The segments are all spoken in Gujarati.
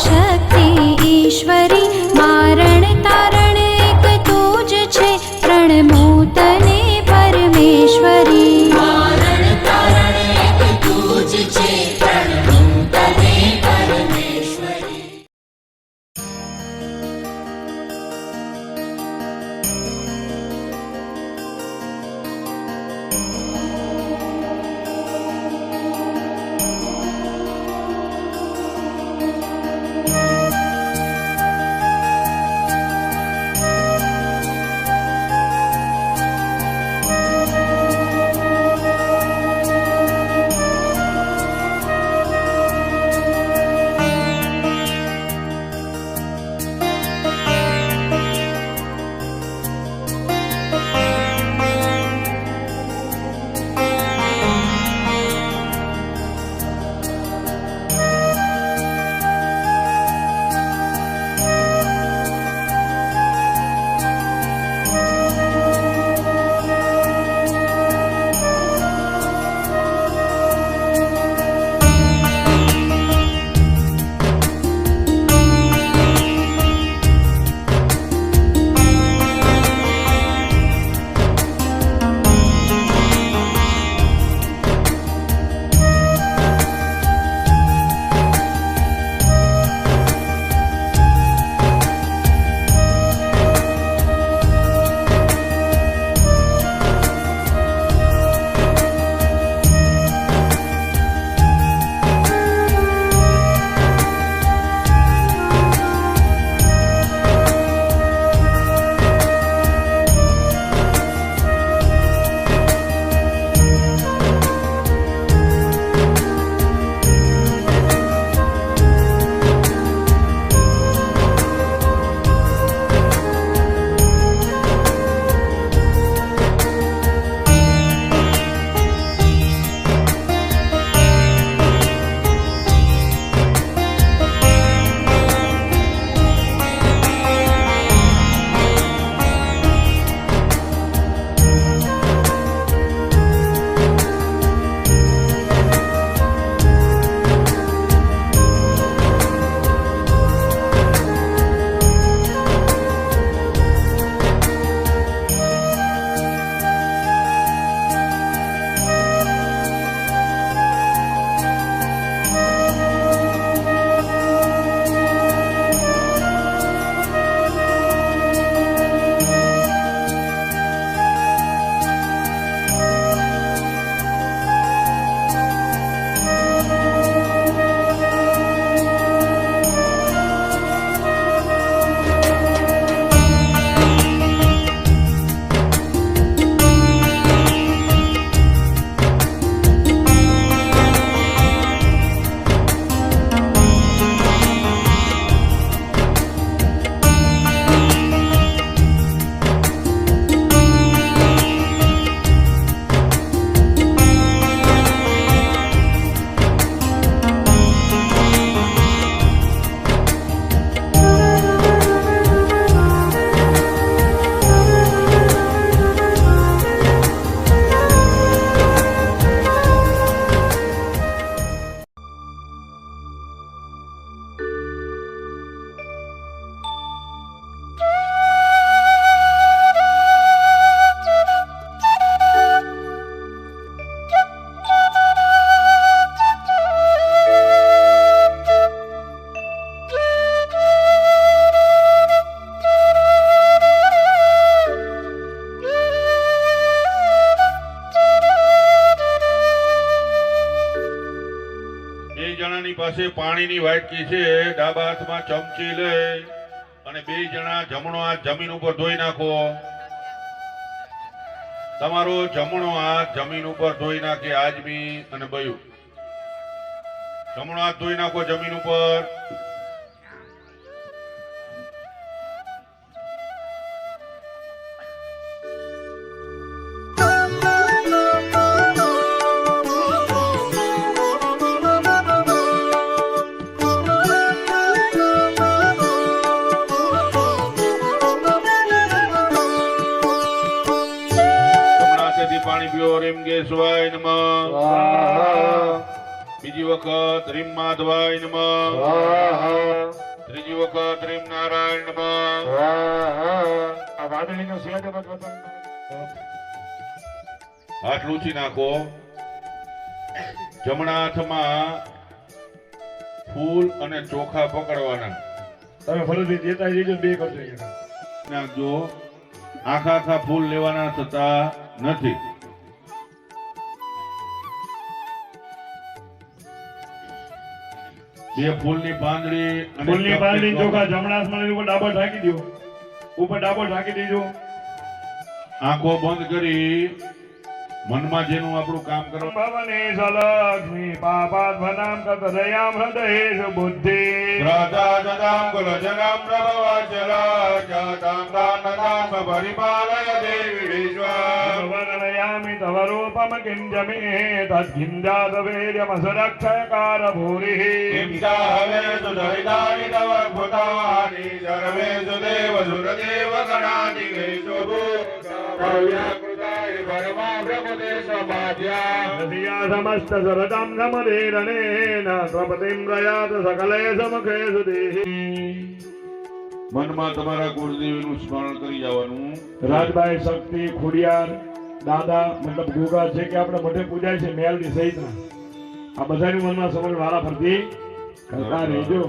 शक्ति ईश्वरी मारण तारण एक तूज छे प्रणमो तने परमेश्वरी मारण तारण एक तूज छे प्रणमो तने परमेश्वरी। પાસે પાણીની વાટકી છે, ડાબા હાથમાં ચમચી લઈ અને બે જણા જમણો હાથ જમીન ઉપર ધોઈ નાખો. તમારો જમણો હાથ જમીન ઉપર ધોઈ નાખે. આજમી અને બયું જમણો હાથ ધોઈ નાખો જમીન ઉપર. પાણી પીઓ. રેમ ગેસવાય નમઃ. બીજી વખત વખત રીમ માધવાય નમઃ, સ્વાહા ત્રીજી વખત રીમ નારાયણ નમઃ. સ્વાહા. આ વાદળીનો શેડ બતાવો. હાથ લૂછી નાખો. જમણા હાથમાં ફૂલ અને ચોખા પકડવાના તમે ફરીથી દેતા જઈજો, બે કરજો. નાખજો. આખા આખા ફૂલ લેવાના થતા નથી. બે ફૂલની પાંદડી અને ફૂલની બાંધણી ચોખા જમણા હાથમાં ઉપર ડાબો ઢાંકી દો, ઉપર ડાબો ઢાંકી દેજો. આંખો બંધ કરી મનમાં જેનું આપણું કામ કરો. ભવને સલક્ષ્મી પાપાત્મનામ કતદયામ હૃદયેષ બુદ્ધિ શ્રદ્ધા દદામ કુલજનામ પ્રભવાચલા જાતામ દાનદામ પરિપાલય દેવીશ્વર. વર્ણયામિ તવ રૂપમ કિં જમે તત્કિં જાત વીર્યમસરક્ષયકાર ભૂરિः કિંચાહવેષુ દરિતાનિ તવ ભૂતાનિ સર્વેષુ દેવસુરદેવ ગણાધિકેષુ ભૂતાવ્યાકૃતાય પરમા धिया समस्त सरदम समधीरणेन स्वपतिं प्रयात सकले समखेषु देहि. મનમાં તમારા કુળદેવીનું સ્મરણ કરી જવાનું. રાજભાઈ શક્તિ ખોડિયાર દાદા મતલબ ગોગા છે કે આપણે મઠે પૂજાય છે મેલડી સહિતના, આ બધાની મનમાં સમજ વાળા ફરતી કરતા રહેજો.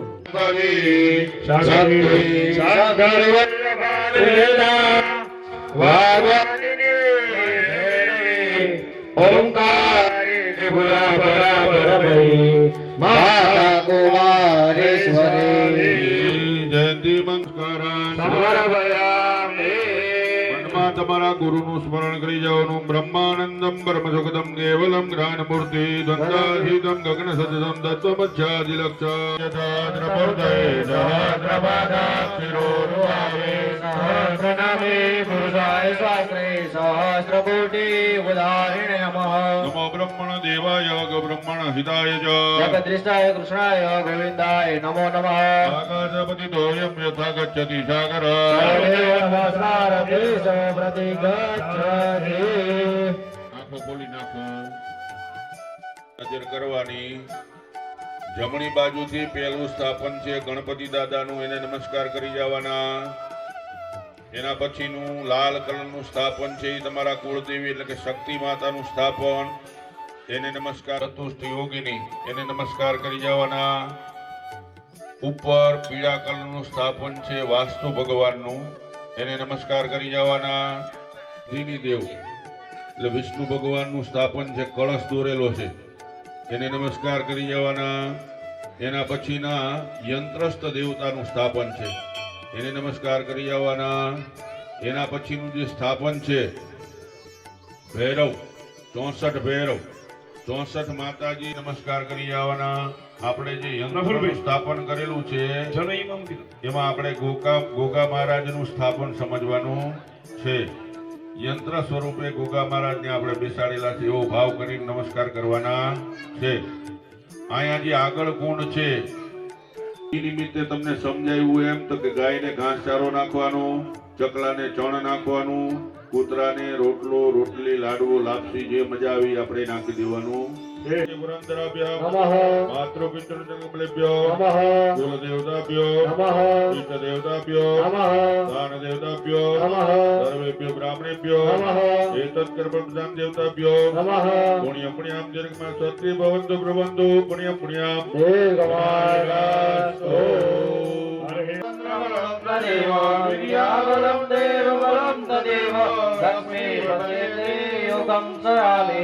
માતા કુમારેશ્વરી જયંતિ મંગળકરણ. મનમાં તમારા ગુરુનું સ્મરણ કરી જવાનું. બ્રહ્માનંદમ પરમ સુખદમ કેવલમ જ્ઞાનમૂર્તિ દ્વંદ્વાધીતમ ગગન સજ્જતમ તત્વમધ્યાધિલક્ષ યથાદ્રપોદય સહસ્રપાદાક્ષિરોરુઆવે સહસ્રનામે પુરુષાય સ્વાસ્ત્રે સહસ્રકોટિ ઉદાહરણે નમઃ. નમો બ્રહ્મણ દેવાય બ્રહ્મણ હિતાય ચ જગદૃષ્ટાય કૃષ્ણાય ગોવિંદાય નમો નમઃ. આકાશપતિ તોયમ યથા ગચ્છતિ સાગર. આંખો ખોલી નાખો. નજર કરવાની. જમણી બાજુથી પહેલું સ્થાપન છે ગણપતિ દાદાનું, એને નમસ્કાર કરી જવાના. એના પછીનું લાલ કલરનું સ્થાપન છે એ તમારા કુળદેવી એટલે કે શક્તિ માતાનું સ્થાપન, એને નમસ્કાર. ચતુષ્ટ યોગીની, એને નમસ્કાર કરી જવાના. ઉપર પીળા કલરનું સ્થાપન છે વાસ્તુ ભગવાનનું, એને નમસ્કાર કરી જવાના. ત્રિનિદેવ એટલે વિષ્ણુ ભગવાનનું સ્થાપન છે, કળશ દોરેલો છે, એને નમસ્કાર કરી જવાના. એના પછીના યંત્રસ્થ દેવતાનું સ્થાપન છે, એને નમસ્કાર કરી જવાના. એના પછીનું જે સ્થાપન છે ભૈરવ, 64 ભૈરવ, 64 માતાજી નમસ્કાર કરી જવાના. આપણે જે યંત્રનું સ્થાપન કરેલું છે એમાં આપણે ગોગા મહારાજનું સ્થાપન સમજવાનું છે. યંત્ર સ્વરૂપે ગોગા મહારાજને આપણે બેસાડેલા છે એવો ભાવ કરીને નમસ્કાર કરવાના છે. અહીંયા જે આગળ કુંડ છે એ નિમિત્તે તમને સમજાવ્યું એમ તો કે ગાયને ઘાસચારો નાખવાનો, ચકલાને ચણ નાખવાનું, કૂતરાને રોટલો, રોટલી, લાડવો, લાપસી જે મજા આવી આપણે નાખી દેવાનું. માતૃપિતૃભ્યો કુલદેવતાભ્યો ઇષ્ટદેવતાભ્યો દાનદેવતાભ્યો સર્વેભ્યો બ્રાહ્મણેભ્યો એતત્કર્મપ્રધાન દેવતાભ્યો પુણ્યમ પુણ્યામ દીર્ઘમાં સત્રી ભવન્તુ પ્રબંધુ પુણ્યમ પુણ્યામ તદેવ વિદ્યાબલમ દેવબલમ તદેવ લક્ષ્મી પતેતે યોગમ સરાલે.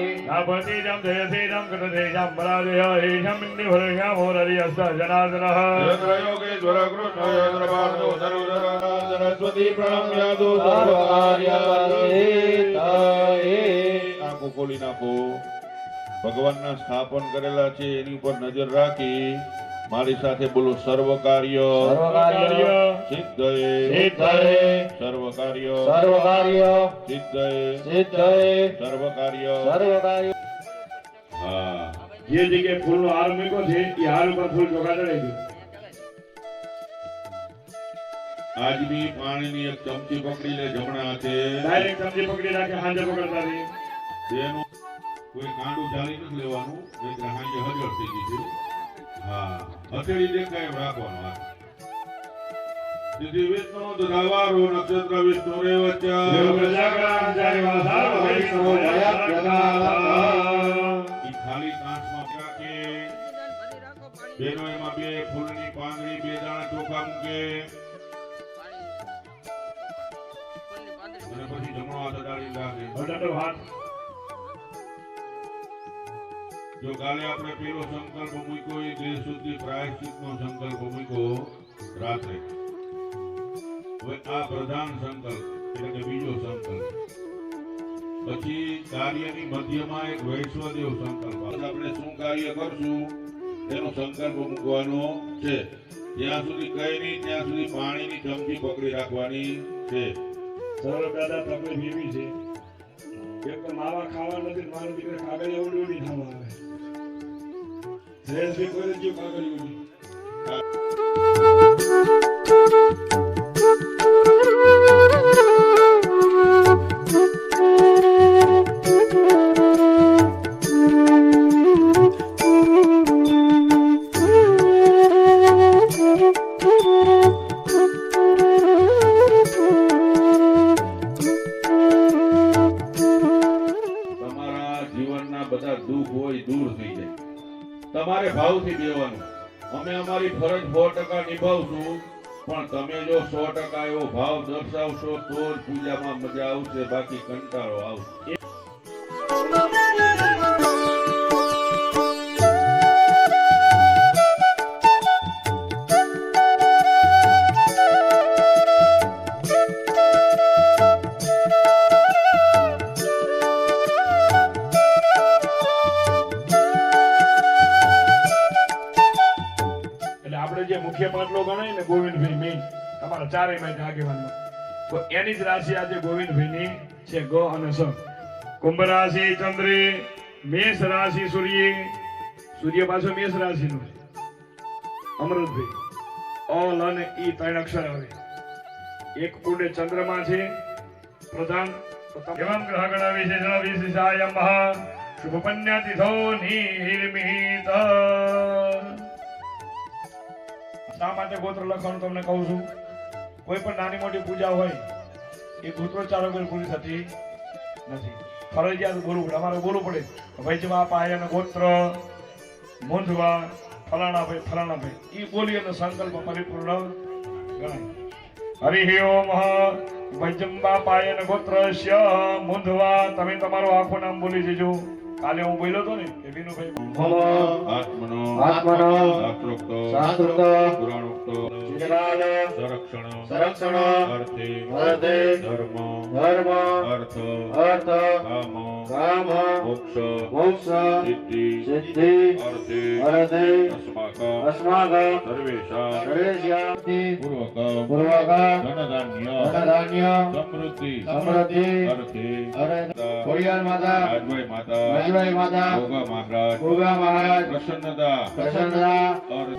ભટીજમ જયસેજમ કટસેજમ બલાદેહ એષમ ઇન્દ્રિભરશ્યામ હોરરિ અસ્ત જનાર્દનઃ. યોગેશ્વર કૃષ્ણ યંત્ર પાર્થો સર્વધર સરસ્વતી પ્રણમ્યાદો આંખો ખોલી નાખો. ભગવાનના સ્થાપન કરેલા છે એની ઉપર નજર રાખી મારી સાથે બોલો. સર્વ કાર્ય સિદ્ધયે સર્વ કાર્ય સિદ્ધયે સર્વ કાર્ય. હા, જે જગ્યાએ ફૂલનો હાર મૂક્યો છે એ હાર ઉપર ફૂલ ચોખા ચડાવી દો. આજની પાણીની એક ચમચી પકડી લે જમણા હાથે. ડાયરેક્ટ ચમચી પકડી રાખે, હાંજે પકડતા નહીં. બેનો કોઈ કાંડું ચાલી નથી લેવાનું, નહીંતર હાંજે હજળ થઈ ગઈ છે. હા, હથેળી દેખાય એમ રાખવાનું. હા. તિથિ વિષ્ણુ દુધાવારો નક્ષત્ર વિષ્ણુ રેવચ ઈ ખાલી કાંસમાં રાખે. બેનો એમાં બે ફૂલની પાંદડી, બે દાણા ચોખા મૂકે અને પછી જમણો હાથ અડાડી રાખે. જો કાલે આપણે પેલો સંકલ્પ મૂક્યો એ દેહ શુદ્ધિ પ્રાયશ્ચિતનો સંકલ્પ મૂક્યો રાત્રે. હવે આ પ્રધાન સંકલ્પ એટલે કે બીજો સંકલ્પ. પછી કાર્યની મધ્યમાં એક વૈશ્વદેવ સંકલ્પ. આપણે શું કાર્ય કરશું એનો સંકલ્પ મૂકવાનો છે. જ્યાં સુધી કઈ નહીં ત્યાં સુધી પાણીની ચમચી પકડી રાખવાની છે. સરળ દાદા તકલીફ એવી છે એક તો માવા ખાવા નથી, મારો દીકરો કાગળ એવડી એવડી ખાવા આવે. જયેશભાઈ કોઈ જ કાગળ એવડી. બધા દુઃખ હોય દૂર થઈ જાય. તમારે ભાવથી દેવાનું. અમે અમારી ફરજ 100% નિભાવશું, પણ તમે જો 100% એવો ભાવ દર્શાવશો તો જ પૂજામાં મજા આવશે, બાકી કંટાળો આવશે. જે મુખ્ય માટલો ગણાય ને ગોવિંદભાઈ મેન તમારા ચારેય માટે આગેવાનમાં, તો એની જ રાશિ આજે ગોવિંદભાઈની છે ગ અને સ. કુંભ રાશિ ચંદ્રે, મેષ રાશિ સૂર્ય, સૂર્ય પાછો મેષ રાશિનો છે. અમૃતભાઈ અલ અને ઈ ત્રણ અક્ષર આવે. એક કુંડે ચંદ્રમા છે પ્રધાન. એવમ ગ્રહ ગણ વિશેષ વિશેષાય મહા શુભ પન્યાતિથો નિર્મિત. શા માટે ગોત્ર લખવાનું તમને કહું છું. કોઈ પણ નાની મોટી પૂજા હોય એ ગોત્રોચ્ચારો વગર પૂરી થતી નથી. ફરજિયાત બોલવું પડે. અમારે બોલવું પડે વૈજવા પાયન ગોત્ર મૂંધવા ફલાણા ભાઈ એ બોલી અને સંકલ્પ પરિપૂર્ણ ગણાય. હરિ ઓમ વૈજંબા પાયન ગોત્રસ્ય મૂંધવા. તમે તમારું આખું નામ બોલી દેજો. કાલે હું બોલ્યો તો ને કે વિનુભાઈ આત્મનો શાસ્ત્રોક્ત પુરાણોક્ત સંરક્ષણ અર્થે ધર્મ અર્થ કામ મોક્ષ સિદ્ધિ અર્થે અસ્માકં સર્વેષાં પૂર્વક ધનધાન્ય સમૃદ્ધિ અર્થે ખોડિયાર માતા, રાજભાઈ માતા, રાજભાઈ માતા, ગોગા મહારાજ પ્રસન્નતા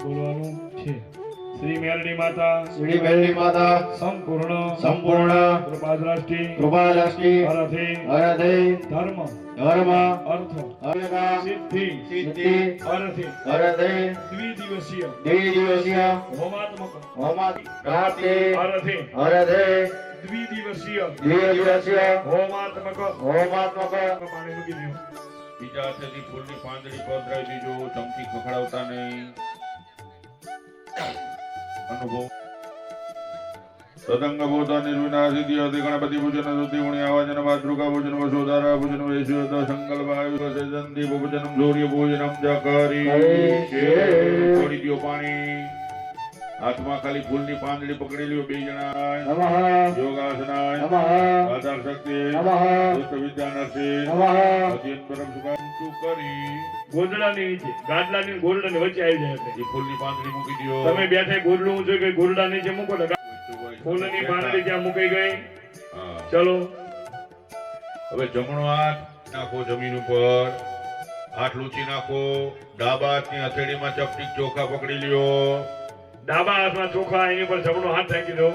બોલવાનું છે. શ્રી મેલડી માતા, શ્રી મેલડી માતા, સંપૂર્ણ કૃપાદ્રષ્ટિ અરથે ધર્મ અર્થ સિદ્ધિ અરથે દ્વિદિવસીય હોમાત્મક પ્રાપ્તિ અરથે દ્વિદિવસીય હોમાત્મક પાણી મૂકી દો. બીજા હાથેથી ફૂલની પાંદડી પધરાવી દીજો. ચમચી ખખડાવતા નહીં. અનુભવ તદંગ ભૂતા નિર્વિના સિદ્ધિ અતિ ગણપતિ પૂજન સુતિ ગુણ્ય આવાજન માતૃકા પૂજન વસુધારા પૂજન વૈશ્વત સંકલ્પ આયુ સજંતી પૂજન સૂર્ય પૂજનમ જકરી. છોડી દો પાણી. હાથમાં ખાલી ફૂલની પાંદડી પકડી લ્યો. બે જણા યોગાસનાય આધાર શક્તિ દુષ્ટ વિદ્યા નરસિંહ અત્યંત પરમ સુખાંતુ કરી ગોદડાની નીચે ગાદલાની ગોરડાની વચ્ચે આવી જાય એટલે એ ફૂલની પાંદડી મૂકી દો. તમે બેઠે ગોરડું ઊંચું કે ગોરડા નીચે મૂકો તો ફૂલની પાંદડી ત્યાં મૂકી ગઈ. હા. ચલો હવે જમણો હાથ નાખો જમીન ઉપર. હાથ લૂછી નાખો. ડાબા હાથની હથેળીમાં ચપટી ચોખા પકડી લ્યો. ડાબા હાથમાં ચોખા એની પર જમણો હાથ રાખી દો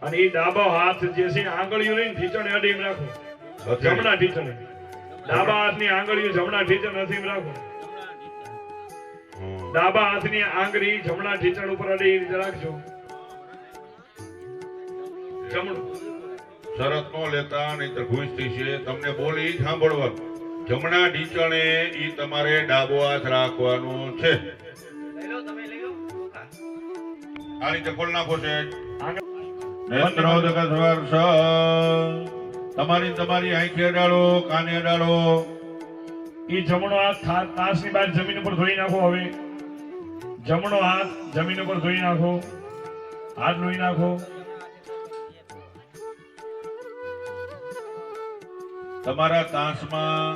અને એ ડાબો હાથ જે છે આંગળીઓ લઈને ઢીચણે અડીને રાખો. જમણા ઢીચણે ડાબા હાથની આંગળીઓ જમણા ઢીંચણ નસીબ રાખો. ડાબા હાથની આંગળી જમણા ઢીંચણ ઉપર અડી એ રીતે રાખજો. જમણું શરત નો લેતા નહીતર ઘૂસ થશે. તમને બોલી સાંભળવા. જમણા ઢીંચણે ઈ તમારે ડાબો હાથ રાખવાનું છે. આ રીતે ખોલ નાખો છે. નેત્રોદક સ્પર્શ. તમારી આંખે અડાડો, કાને અડાડો. ઈ જમણો હાથ તાસની બહાર જમીન ઉપર ધોઈ નાખો. હવે જમણો હાથ જમીન ઉપર ધોઈ નાખો. હાથ ધોઈ નાખો. તમારા તાંસમાં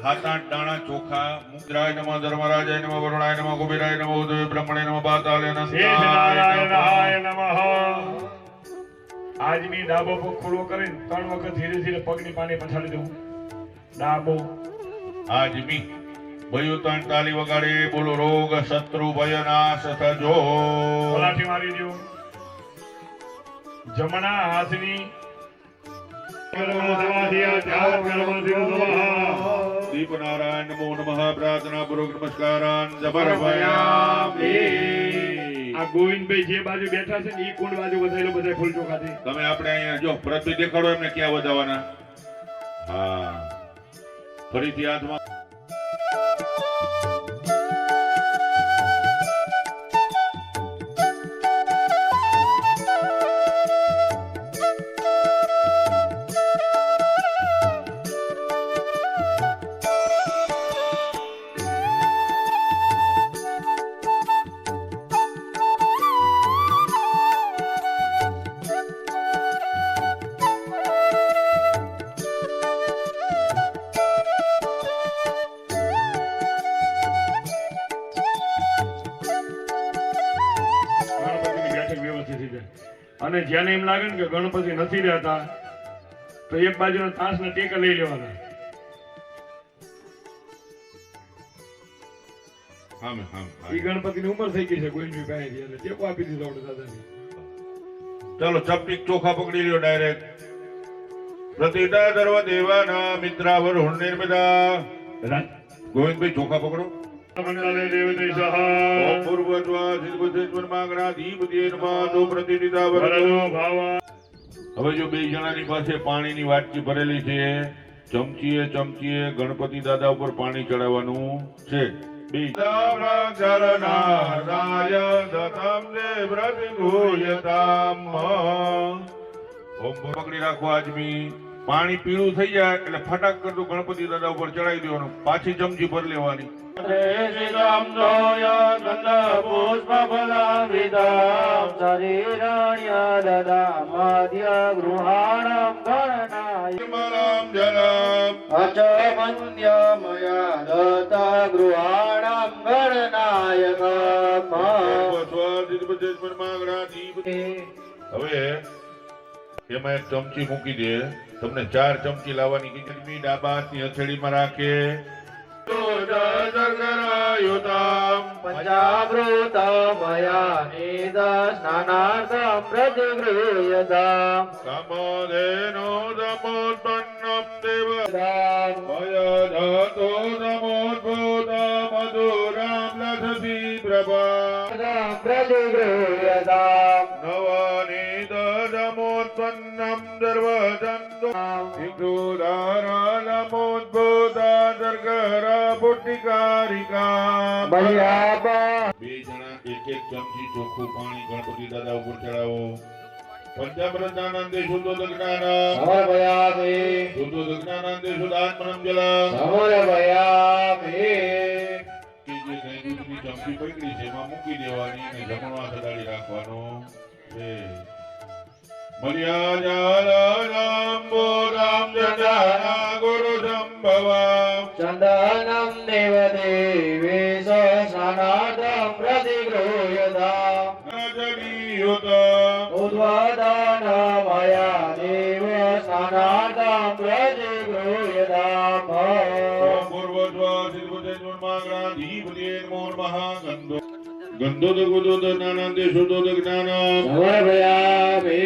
7-8 દાણા ચોખા. મુદ્રાય નમઃ, ધર્મરાજાય નમઃ, વરુણાય નમઃ, કુબેરાય નમઃ, ઉદય બ્રહ્મણે નમઃ, પાતાલે નમઃ. શેષનારાયણાય નમઃ. આજની ડાબો પગ ખુલ્લો કરીને 3 વખત ધીરે ધીરે પગની પાણી પછાડી દેવું. ડાબો આજમી ભયું 3 તાલી વગાડી. બોલો રોગ શત્રુ ભય નાશ થજો. પલાઠી મારી દો. જમણા હાથની દીપનારાયણ નમો નમઃ. પ્રાર્થના પૂર્વક નમસ્કારાન સમર્પયામિ. આ ગોવિંદભાઈ જે બાજુ બેઠા છે ને ઈ કુંડ બાજુ વધારેલો બધા ફૂલ ચોખાથી. તમે આપણે અહીંયા જો પ્રતિ દેખાડો એમને ક્યાં વધાવવાના. હા, ફરીથી હાથમાં. અને જેને એમ લાગે ને કે ગણપતિ નથી રહેતા તો એક બાજુના તાસના ટેકા લઈ લેવાના. ઈ ગણપતિની ઉંમર થઈ ગઈ છે ગોવિંદભાઈ પાસેથી એટલે ટેકો આપી દીધો આપણે દાદાને. ચાલો ચપટીક ચોખા પકડી લ્યો ડાયરેક્ટ. પ્રતિદા સર્વ દેવાના મિત્રાવર હુણ નિર્મિતા. ગોવિંદભાઈ ચોખા પકડો. મંગલે દેવતે સહ ઓમ પૂર્વજ્વા સિદ્ધબુદ્ધેશ્વર માંગણા ધીપતિએ નમઃ. તો પ્રતિદિતા વરદો ભાવા. હવે જો બે જણાની પાસે પાણીની વાટકી ભરેલી છે, ચમચીએ ગણપતિ દાદા ઉપર પાણી ચડાવવાનું છે. પકડી રાખો. આજમી પાણી પીળું થઈ જાય એટલે ફટાક કરતું ગણપતિ દાદા ઉપર ચડાવી દેવાનું. પાછી ચમચી ભરી લેવાની. હવે એમાં એક ચમચી મૂકી દે. તમને 4 ચમચી લાવવાની. ખીચડી ડાબા હાથની હથેળીમાં રાખે. કામધેનો દમોત્પન્નમ દેવદામ ભયધાતો દમોદ્ભૂત મધુરામ લસતી પ્રભા નવાની દમોત્પન્નમ દર્વદંતો ઇન્દ્રુધારાલમોદ્ભૂતા દર્ગરા પુટ્ટિકારિકા. બે જણા એક ચમચી ચોખ્ખું પાણી ગણપતિ દાદા ઉપર ચડાવો. પંચામૃતાનંદે શુદ્ધોદક જ્ઞાનમ શુદ્ધોદક શુદ્ધાત્મનમ જલમ. ચમચી પકડી છે એમાં મૂકી દેવાની અને જમણો હાથ અડાડી રાખવાનો છે. મર્યાદામ જટાના ગુરુ સંભવમ ચંદનમ દેવ દેવેશ સ્નાનાર્થમ પ્રતિગૃહ્યતામ ઉદ્વદન મયા દેવ સ્નાનાર્થમ પ્રતિગૃહ્યતામ. પૂર્વજ્વા સિદ્ધબુદ્ધેશ્વર માંગણા ધીપતિએ નમો નમઃ. ગંધોદક ઉદોદક જ્ઞાનાંતે શુદ્ધોદક જ્ઞાનમ સમર્પયામિ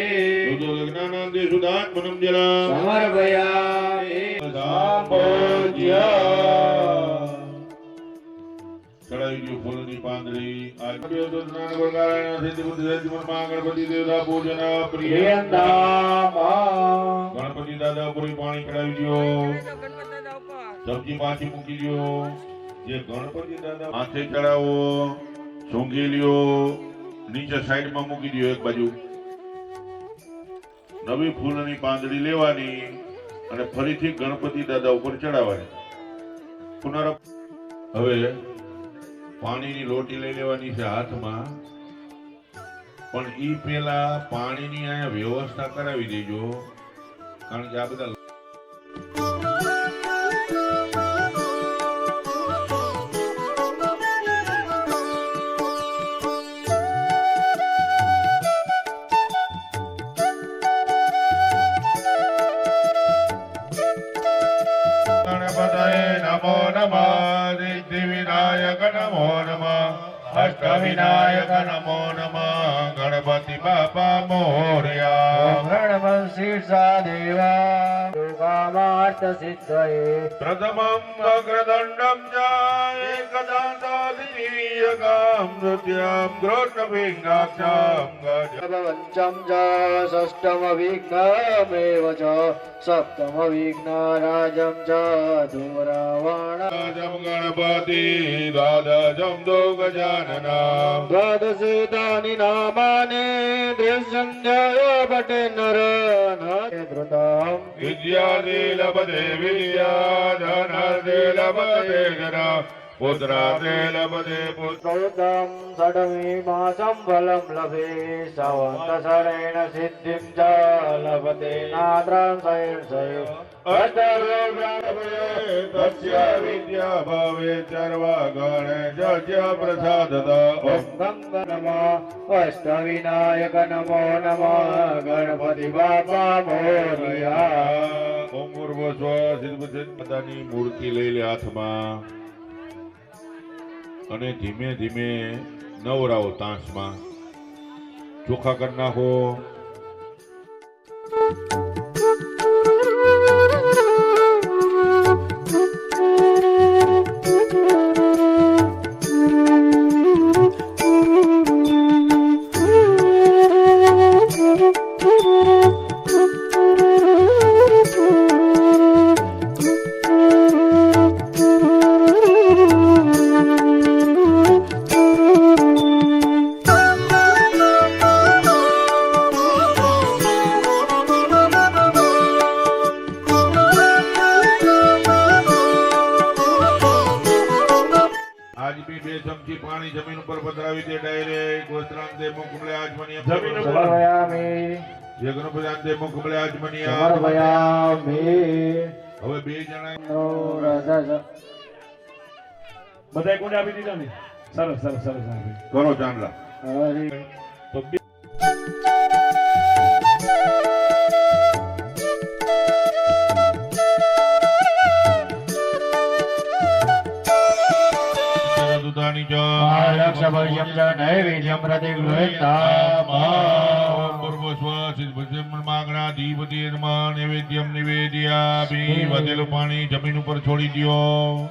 શુદ્ધોદક જ્ઞાનાંતે શુદ્ધાત્મનમ જલમ. સમર્પયામિ કાંબોજ્ય ચડાવી દો ફૂલની પાંદડી આજ તો સ્નાન વગાડ્યા સિદ્ધિ બુદ્ધિ સિદ્ધિ મનમાં ગણપતિ દેવતા પૂજન પ્રિય પ્રિયંદામા ગણપતિ દાદા પૂરી પાણી ચડાવી દો સબ્જી પાછી મૂકી દો જે ગણપતિ દાદા માથે ચડાવો સૂંઘી લ્યો નીચે સાઈડમાં મૂકી દો એક બાજુ નવી ફૂલની પાંદડી લેવાની અને ફરીથી ગણપતિ દાદા ઉપર ચડાવવાની હવે પાણીની લોટી લઈ લેવાની છે હાથમાં પણ ઈ પેલા પાણીની અહીંયા વ્યવસ્થા કરાવી દેજો કારણ કે આ બધા નમો નમઃ સિદ્ધિ વિનાયક નમો નમઃ અષ્ટ વિનાયક નમો નમઃ ગણપતિ બાપા મોરયા બ્રહ્મશીર્ષા દેવા યોગામાર્થ સિદ્ધયે પ્રથમં વક્રદંડમ ચ એકદાંતાદિવ્યકામ નૃત્યમ ગ્રોષ્ઠપિંગાક્ષમ ગજ પંચમ ચ ષષ્ઠમ વિઘ્નમેવ ચ સપ્તમ વિઘ્નરાજમ ચ ધૂરવાણ જમ ગણપતિ દ્વાદશમ દો ગજાનના દ્વાદશેતાની નામાને દ્રશ્યંજય પટે નર ધૃતમ વિદ્યાદે લભતે વિદ્યા ધનાદે લભતે ધન પુત્રાદે લભતે પુત્ર સૌતમ ષડવીમાસં ફલમ લભે સવંતસરેણ સિદ્ધિમ ચ લભતે નાદ્રં શૈર્ષય તસ્ય વિદ્યા ભવે સર્વા ગણ જજ્ય પ્રસાદત ઓમ ગંગ નમઃ અષ્ટવિનાયક નમો નમઃ ગણપતિ બાપા મોરયા ઓમ પૂર્વ સ્વ સિદ્ધ માતાની મૂર્તિ લઈ લે હાથમાં અને ધીમે ધીમે નવરાવો તાંસમાં ચોખ્ખા કરી નાખો બે ચમચી પાણી જમીન ઉપર પધરાવી દે ડાયરેક્ટ વસ્ત્રાંતે મુખ મળે આજમનિયા જમીન ઉપર. સમર્પયામિ જે ગણપતિઆંતે મુખ મળે આજમનિયા સમર્પયામિ હવે બે જણા બધાય કોને આપી દીધા ને સરસ સરસ સરસ આપી. કરો ચાંદલા તો બે દુધાની જો લક્ષભર્યમ ચ નૈવેદ્યમ પ્રતિગૃહ્યતામ પૂર્વ સ્વસિદ્ધ ભજનમાં ધીપતિ નૈવેદ્યમ નિવેદ્યામિ વધેલું પાણી જમીન ઉપર છોડી દ્યો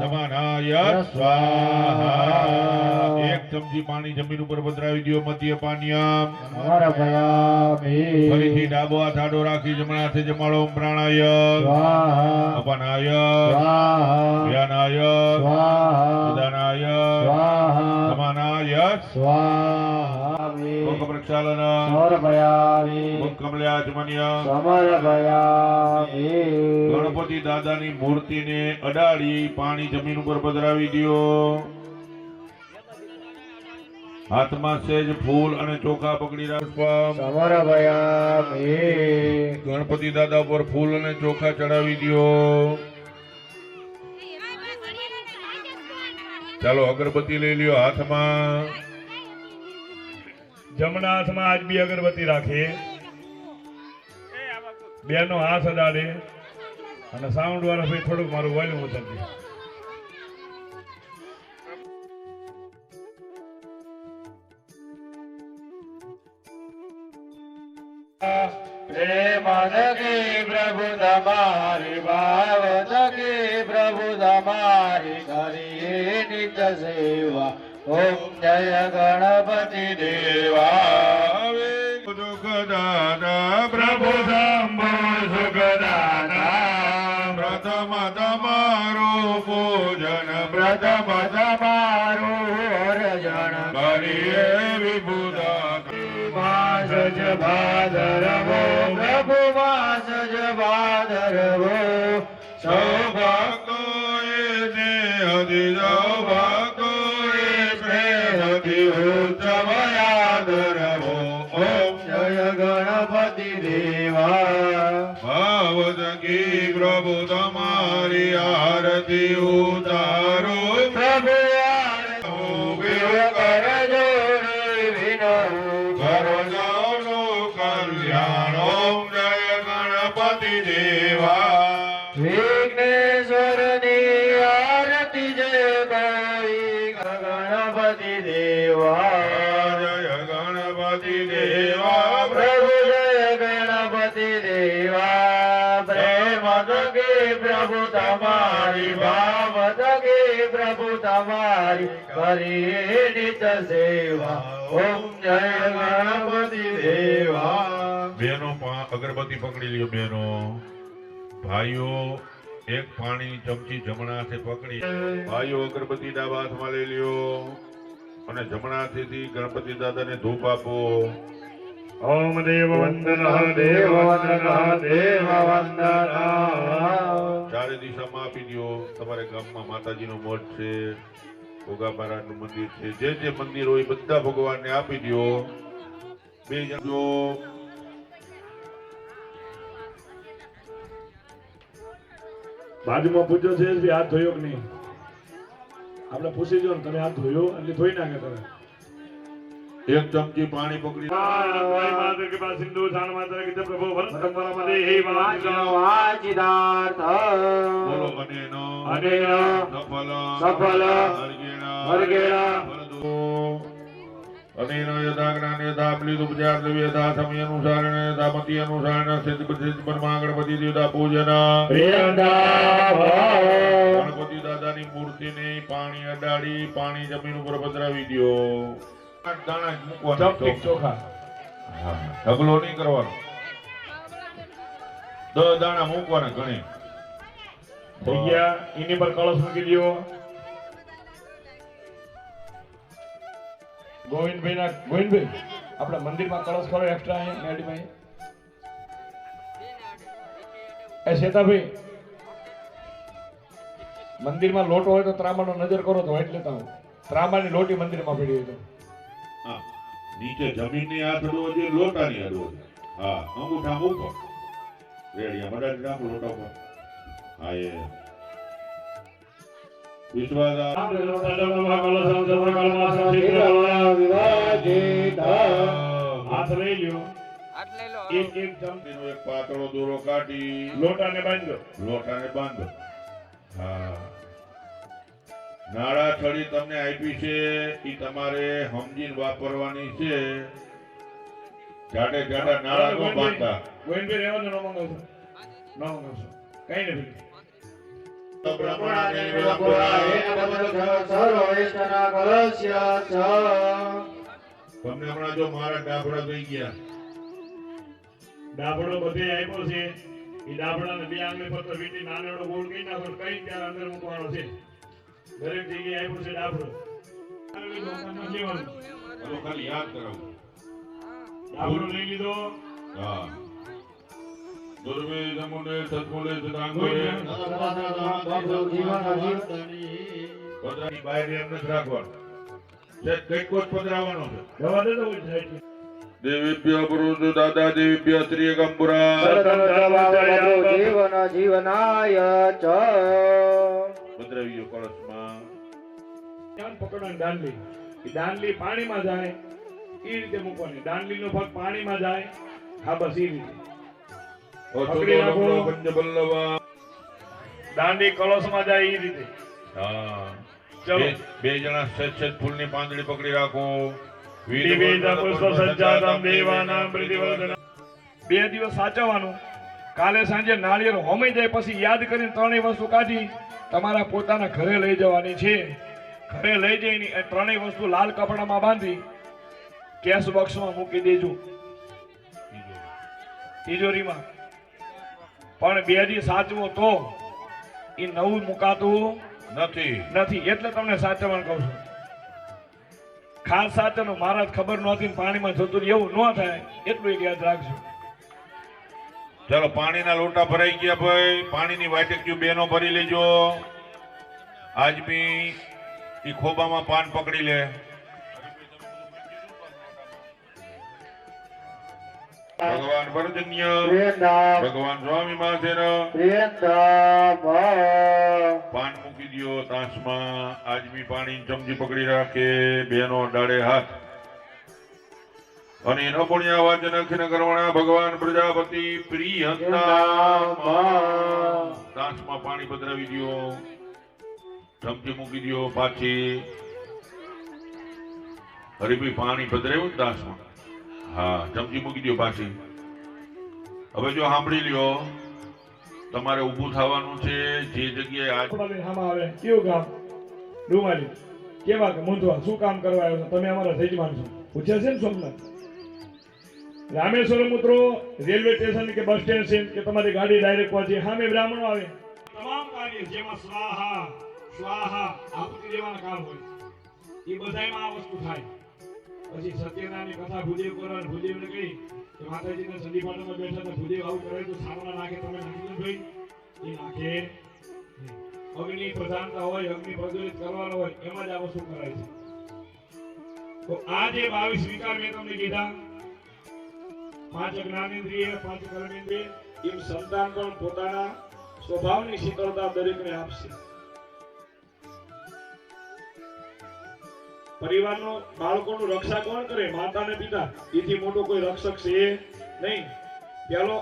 સમાનાય સ્વાહા એક ચમચી પાણી જમીન ઉપર પધરાવી દ્યો મધ્ય પાન્યમ સમર્પયામિ ફરીથી ડાબો હાથ આડો રાખી જમણા હાથે જમાડો પ્રાણાય સ્વાહા અપાનાય સ્વાહા વ્યાનાય સ્વાહા ઉદાનાય સ્વાહા સમાનાય સ્વાહામિ મુખ પ્રક્ષાલન સમર્પયામિ મુખ કમલ્યાચમન્ય સમર્પયામિ ગણપતિ દાદાની મૂર્તિને અડાડી પાણી જમીન ઉપર પધરાવી દ્યો હાથમાં સેજ ફૂલ અને ચોખા પકડી રાખવા સમર્પયામિ ગણપતિ દાદા પર ફૂલ અને ચોખા ચડાવી દ્યો ચાલો અગરબત્તી લઈ લ્યો હાથમાં જમણા હાથમાં આજ બી અગરબત્તી રાખે બેનો હાથ અડાડે અને સાઉન્ડ વાળો ભાઈ થોડુંક મારું વોલ્યુમ ઉતરજે. પ્રેમ થકી પ્રભુ તમારી ભાવ થકી પ્રભુ તમારી કરીએ નિત્ય સેવા ઓમ જય ગણપતિ દેવા સુખ દાદા પ્રભુ શંભો સુખદાતા પ્રથમ તમારું પૂજન પ્રથમ તમારું અર્જન કરીએ વિભુદા માસ જ ભાદરવો પ્રભુ માસ જ ભાદરવો સૌભાગ્ય દેહદી સૌભાગ્ય પ્રેમથી ઉત્સવ યાદરવો ઓમ જય ગણપતિ દેવા ભાવ થકી પ્રભુ તમારી આરતી ઉતારો પ્રભુ કર જોડી વિનવું કરો સૌનું કલ્યાણ ઓમ જય ગણપતિ દેવા વિઘ્નેશ્વરની આરતી જય ગઈ ગણપતિ દેવા જય ગણપતિ દેવા પ્રભુ જય ગણપતિ દેવા પ્રેમ થકી પ્રભુ તમારી ભાવ થકી પ્રભુ તમારી કરીએ નિત્ય સેવા ઓમ જય ગણપતિ દેવા બેનો અગરબત્તી પકડી લ્યો બેનો ભાઈઓ એક પાણીની ચમચી જમણા હાથે પકડી ભાઈઓ અગરબત્તી ડાબા હાથમાં લઈ લ્યો અને જમણા હાથેથી ગણપતિ દાદાને ધૂપ આપો ઓમ દેવ વંદન દેવ વંદન દેવ વંદન ચારે દિશામાં આપી દો. તમારે ગામમાં માતાજીનો મઠ છે, ભોગાબારાનું મંદિર છે, જે જે મંદિર હોય બધા ભગવાનને આપી દો. બે જણ જો બાજુમાં પૂછ્યો છે કે હાથ ધોયો કે નહીં. આપણે પૂછી જો ને તમે હાથ ધોયો એટલે ધોઈ નાખે તમે. એક ચમચી પાણી પકડી માતર કે પાસ સિંધુ જાન માતર કે પ્રભુ વરદમ વરમદે હે વાચિનો વાચિદાર્થ બોલો અનેનો અનેન સફલ સફલ વર્ગેણ વર્ગેણ અનેન યથા જ્ઞાન યથા પ્લીત ઉપચાર દ્રવ્ય યથા સમય અનુસારેણ યથા મતિ અનુસારેણ સિદ્ધ પ્રસિદ્ધ પરમા ગણપતિ દેવતા પૂજન. ગણપતિ દાદાની મૂર્તિને પાણી અડાડી પાણી જમીન ઉપર પધરાવી દો. દાણા જ મૂકવાના. ચપટી ચોખા હા, ઢગલો નહીં કરવાનો. 10 દાણા મૂકવાના ઘણી. થઈ ગયા. એની પર કળશ મૂકી દો. ગોવિંદભાઈ આપણા મંદિરમાં કળશ કરો એક્સ્ટ્રા અહીંયા મેડીમાં. એ શેતાભાઈ મંદિરમાં લોટો હોય તો ત્રાંબાનો નજર કરો તો એટલે લેતા હું. ત્રાંબાની લોટી મંદિરમાં પડી હોય તો હા, નીચે જમીનની હાથ અડવો છે, લોટાની અડવો છે. હા, અંગૂઠા મૂકો. રેડિયા મડાડી નાખો લોટા પર. હા, એ વિશ્વાસ હાથ લઈ લ્યો. એક ચમચી એક પાતળો દોરો કાઢી લોટાને બાંધો. લોટાને બાંધો. હા, નાળા છડી તમને આપી છે એ તમારે સમજીને વાપરવાની છે. જાડે જાડા નાળા નો બાંધતા. ગોવિંદભાઈ રહેવા દો, ન મંગાવશો. ન મંગાવશો. કઈ નથી. બ્રહ્મણાને તમને હમણાં જો મારા ડાભડા થઈ ગયા. ડાભડો બધે આપ્યો છે. એ ડાભડાને બે આંગળી પર વીટી નાનેડો ગોળ કરી નાખો. કઈ ત્યાં અંદર મૂકવાનો છે. દરેક જગ્યાએ આપ્યો છે ડાભડો. આંગળી મૂકવાનું લેવાનું. હવે ખાલી યાદ કરાવું. ડાભડો લઈ લીધો. હા, દુર્વે જમુને સત્મુલે સદાંગોએ પધરાની બહાર એમ નથી રાખવાનું. કંઈક જ પધરાવવાનો છે. જવા દે તો ઓછી થાય છે. દેવીભ્ય પુરુષ દાદા દેવીભ્ય શ્રી ગંભુરા જીવન જીવનાય ચ પધરાવીઓ કળશમાં. ધ્યાન પકડવાની દાંડલી. એ દાંડલી પાણીમાં જાય એ રીતે મૂકવાની. દાંડલીનો ભાગ પાણીમાં જાય. હા, બસ એ રીતે પકડી રાખો. પંચબલ્લવા દાંડી કળશમાં જાય એ રીતે. હા, ચલો. બે જણા સચ ફૂલની પાંદડી પકડી રાખો. વિવિધ પુષ્પ સજ્જાતમ દેવાનામ પ્રીતિવર્ધનમ. 2 દિવસ સાચવવાનું. કાલે સાંજે નાળિયેર હોમાઈ જાય પછી યાદ કરીને ત્રણેય વસ્તુ કાઢી તમારા પોતાના ઘરે લઈ જવાની છે. ઘરે લઈ જઈને એ ત્રણેય વસ્તુ લાલ કપડામાં બાંધી કેશ બોક્સમાં મૂકી દેજો, તિજોરીમાં. પણ 2 દી સાચવો તો એ નવું મુકાતું નથી. એટલે તમને સાચવવાનું કહું છું. ખાસ સાચવવાનું મહારાજ ખબર નહોતી ને પાણીમાં જતું રહ્યું, એવું ન થાય એટલું એક યાદ રાખજો. ચાલો પાણીના લોટા ભરાઈ ગયા ભાઈ, પાણીની વાટકીઓ બેનો ભરી લેજો. આજમી ઈ ખોબામાં પાન પકડી લે. ભગવાન વરજન્ય, પ્રિયંતમ ભગવાન સ્વામી માથેના પ્રિયંતમ પાન મૂકી દ્યો તાંસમાં. આજમી પાણી ચમચી પકડી રાખે, બેનો ડાળે હાથ. અને એનો પુણ્ય વાચન અખિલ કરવાના ભગવાન પ્રજાપતિ પ્રિયંતમ. તાંસમાં પાણી પધરાવી દ્યો, ચમચી મૂકી દ્યો પાછી. હરીભાઈ પાણી પધરાવ્યું ને તાંસમાં? હા, ચમચી મૂકી દ્યો પાછી. હવે જો સાંભળી લ્યો, તમારે ઊભું થવાનું છે જે જગ્યાએ આજ આમાં આવે કેવું કામ ડુમાલી કેવા કે મૂંઝવા શું કામ કરવા આવ્યો છો તમે? અમારા જજમાન છો. પૂછે છે ને સોમનાથ રામેશ્વરમ ઉતરો, રેલવે સ્ટેશન કે બસ સ્ટેન્ડ છે કે તમારી ગાડી ડાયરેક્ટ પહોંચે, સામે બ્રાહ્મણો આવે. તમામ કાર્ય જેમાં સ્વાહા સ્વાહા આહુતિ દેવાના કામ હોય એ બધાયમાં આ વસ્તુ થાય. પછી સત્યનારાયણની કથા ભૂદેવ કરો અને ભૂદેવને કહી કે માતાજીના સંદીપાટામાં બેઠા હતા, ભૂદેવ આવું કરે તો સાવણા નાખે, તમે નાખી દો ભાઈ. એ નાખે નહીં. અગ્નિ પ્રધાનતા હોય, અગ્નિ પ્રજ્વલિત કરવાનો હોય એમાં જ આ વસ્તુ કરાય છે. તો આ જે 22 વિકાર મેં તમને કીધા, 5 જ્ઞાનેન્દ્રિય, 5 કર્મેન્દ્રિય, એમ સંતાન પણ પોતાના સ્વભાવની શીતળતા દરેકને આપશે. પરિવારનો બાળકોનું રક્ષા કોણ કરે? માતા ને પિતા. એથી મોટો કોઈ રક્ષક છે નહીં. પેલો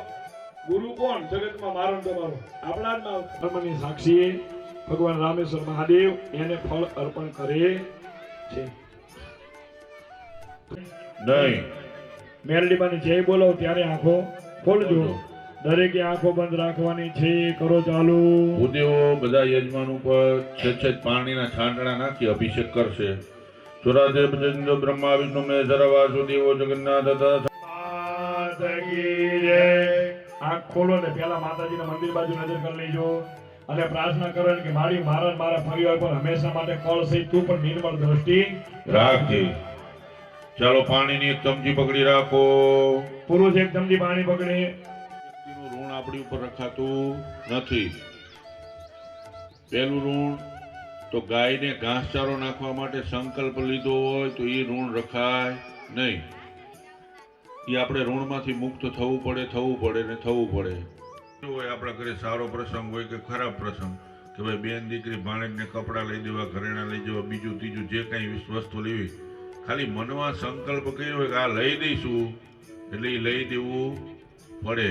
ગુરુ કોણ જગતમાં? મારો ને તમારો, આપણા જ ધર્મની સાક્ષી ભગવાન રામેશ્વર મહાદેવ એને ફળ અર્પણ કરે છે. નહીં. મેરડીમાંની જય બોલો ત્યારે આંખો ખોલજો. દરેકે આંખો બંધ રાખવાની છે. કરો ચાલુ. ભૂદેવો બધા યજમાન ઉપર છેદ પાણીના છાંટણા નાખી અભિષેક કરશે. સુરાદેવ જંજો બ્રહ્મા વિષ્ણુ મહેશ્વર વાસુદેવો જગન્નાથ આંખ ખોલો ને પેલા માતાજીના મંદિર બાજુ નજર કરી લેજો અને પ્રાર્થના કરો કે મારી મારા પરિવાર પર હંમેશા માટે કળ સહિત તું પણ નિર્મળ દ્રષ્ટિ રાખજે. ચાલો પાણીની એક ચમચી પકડી રાખો. પુરુષ એક ચમચી પાણી પકડે. વ્યક્તિનું ઋણ આપણી ઉપર રખાતું નથી. પહેલું ઋણ તો ગાયને ઘાસચારો નાખવા માટે સંકલ્પ લીધો હોય તો એ ઋણ રખાય નહીં. એ આપણે ઋણમાંથી મુક્ત થવું પડે ને થવું પડે. હોય આપણા ઘરે સારો પ્રસંગ હોય કે ખરાબ પ્રસંગ, કે ભાઈ બેન દીકરી ભાણેજને કપડાં લઈ દેવા, ઘરેણા લઈ જવા, બીજું ત્રીજું જે કંઈ વસ્તુ લેવી, ખાલી મનમાં સંકલ્પ કર્યો હોય કે આ લઈ દઈશું એટલે એ લઈ દેવું પડે,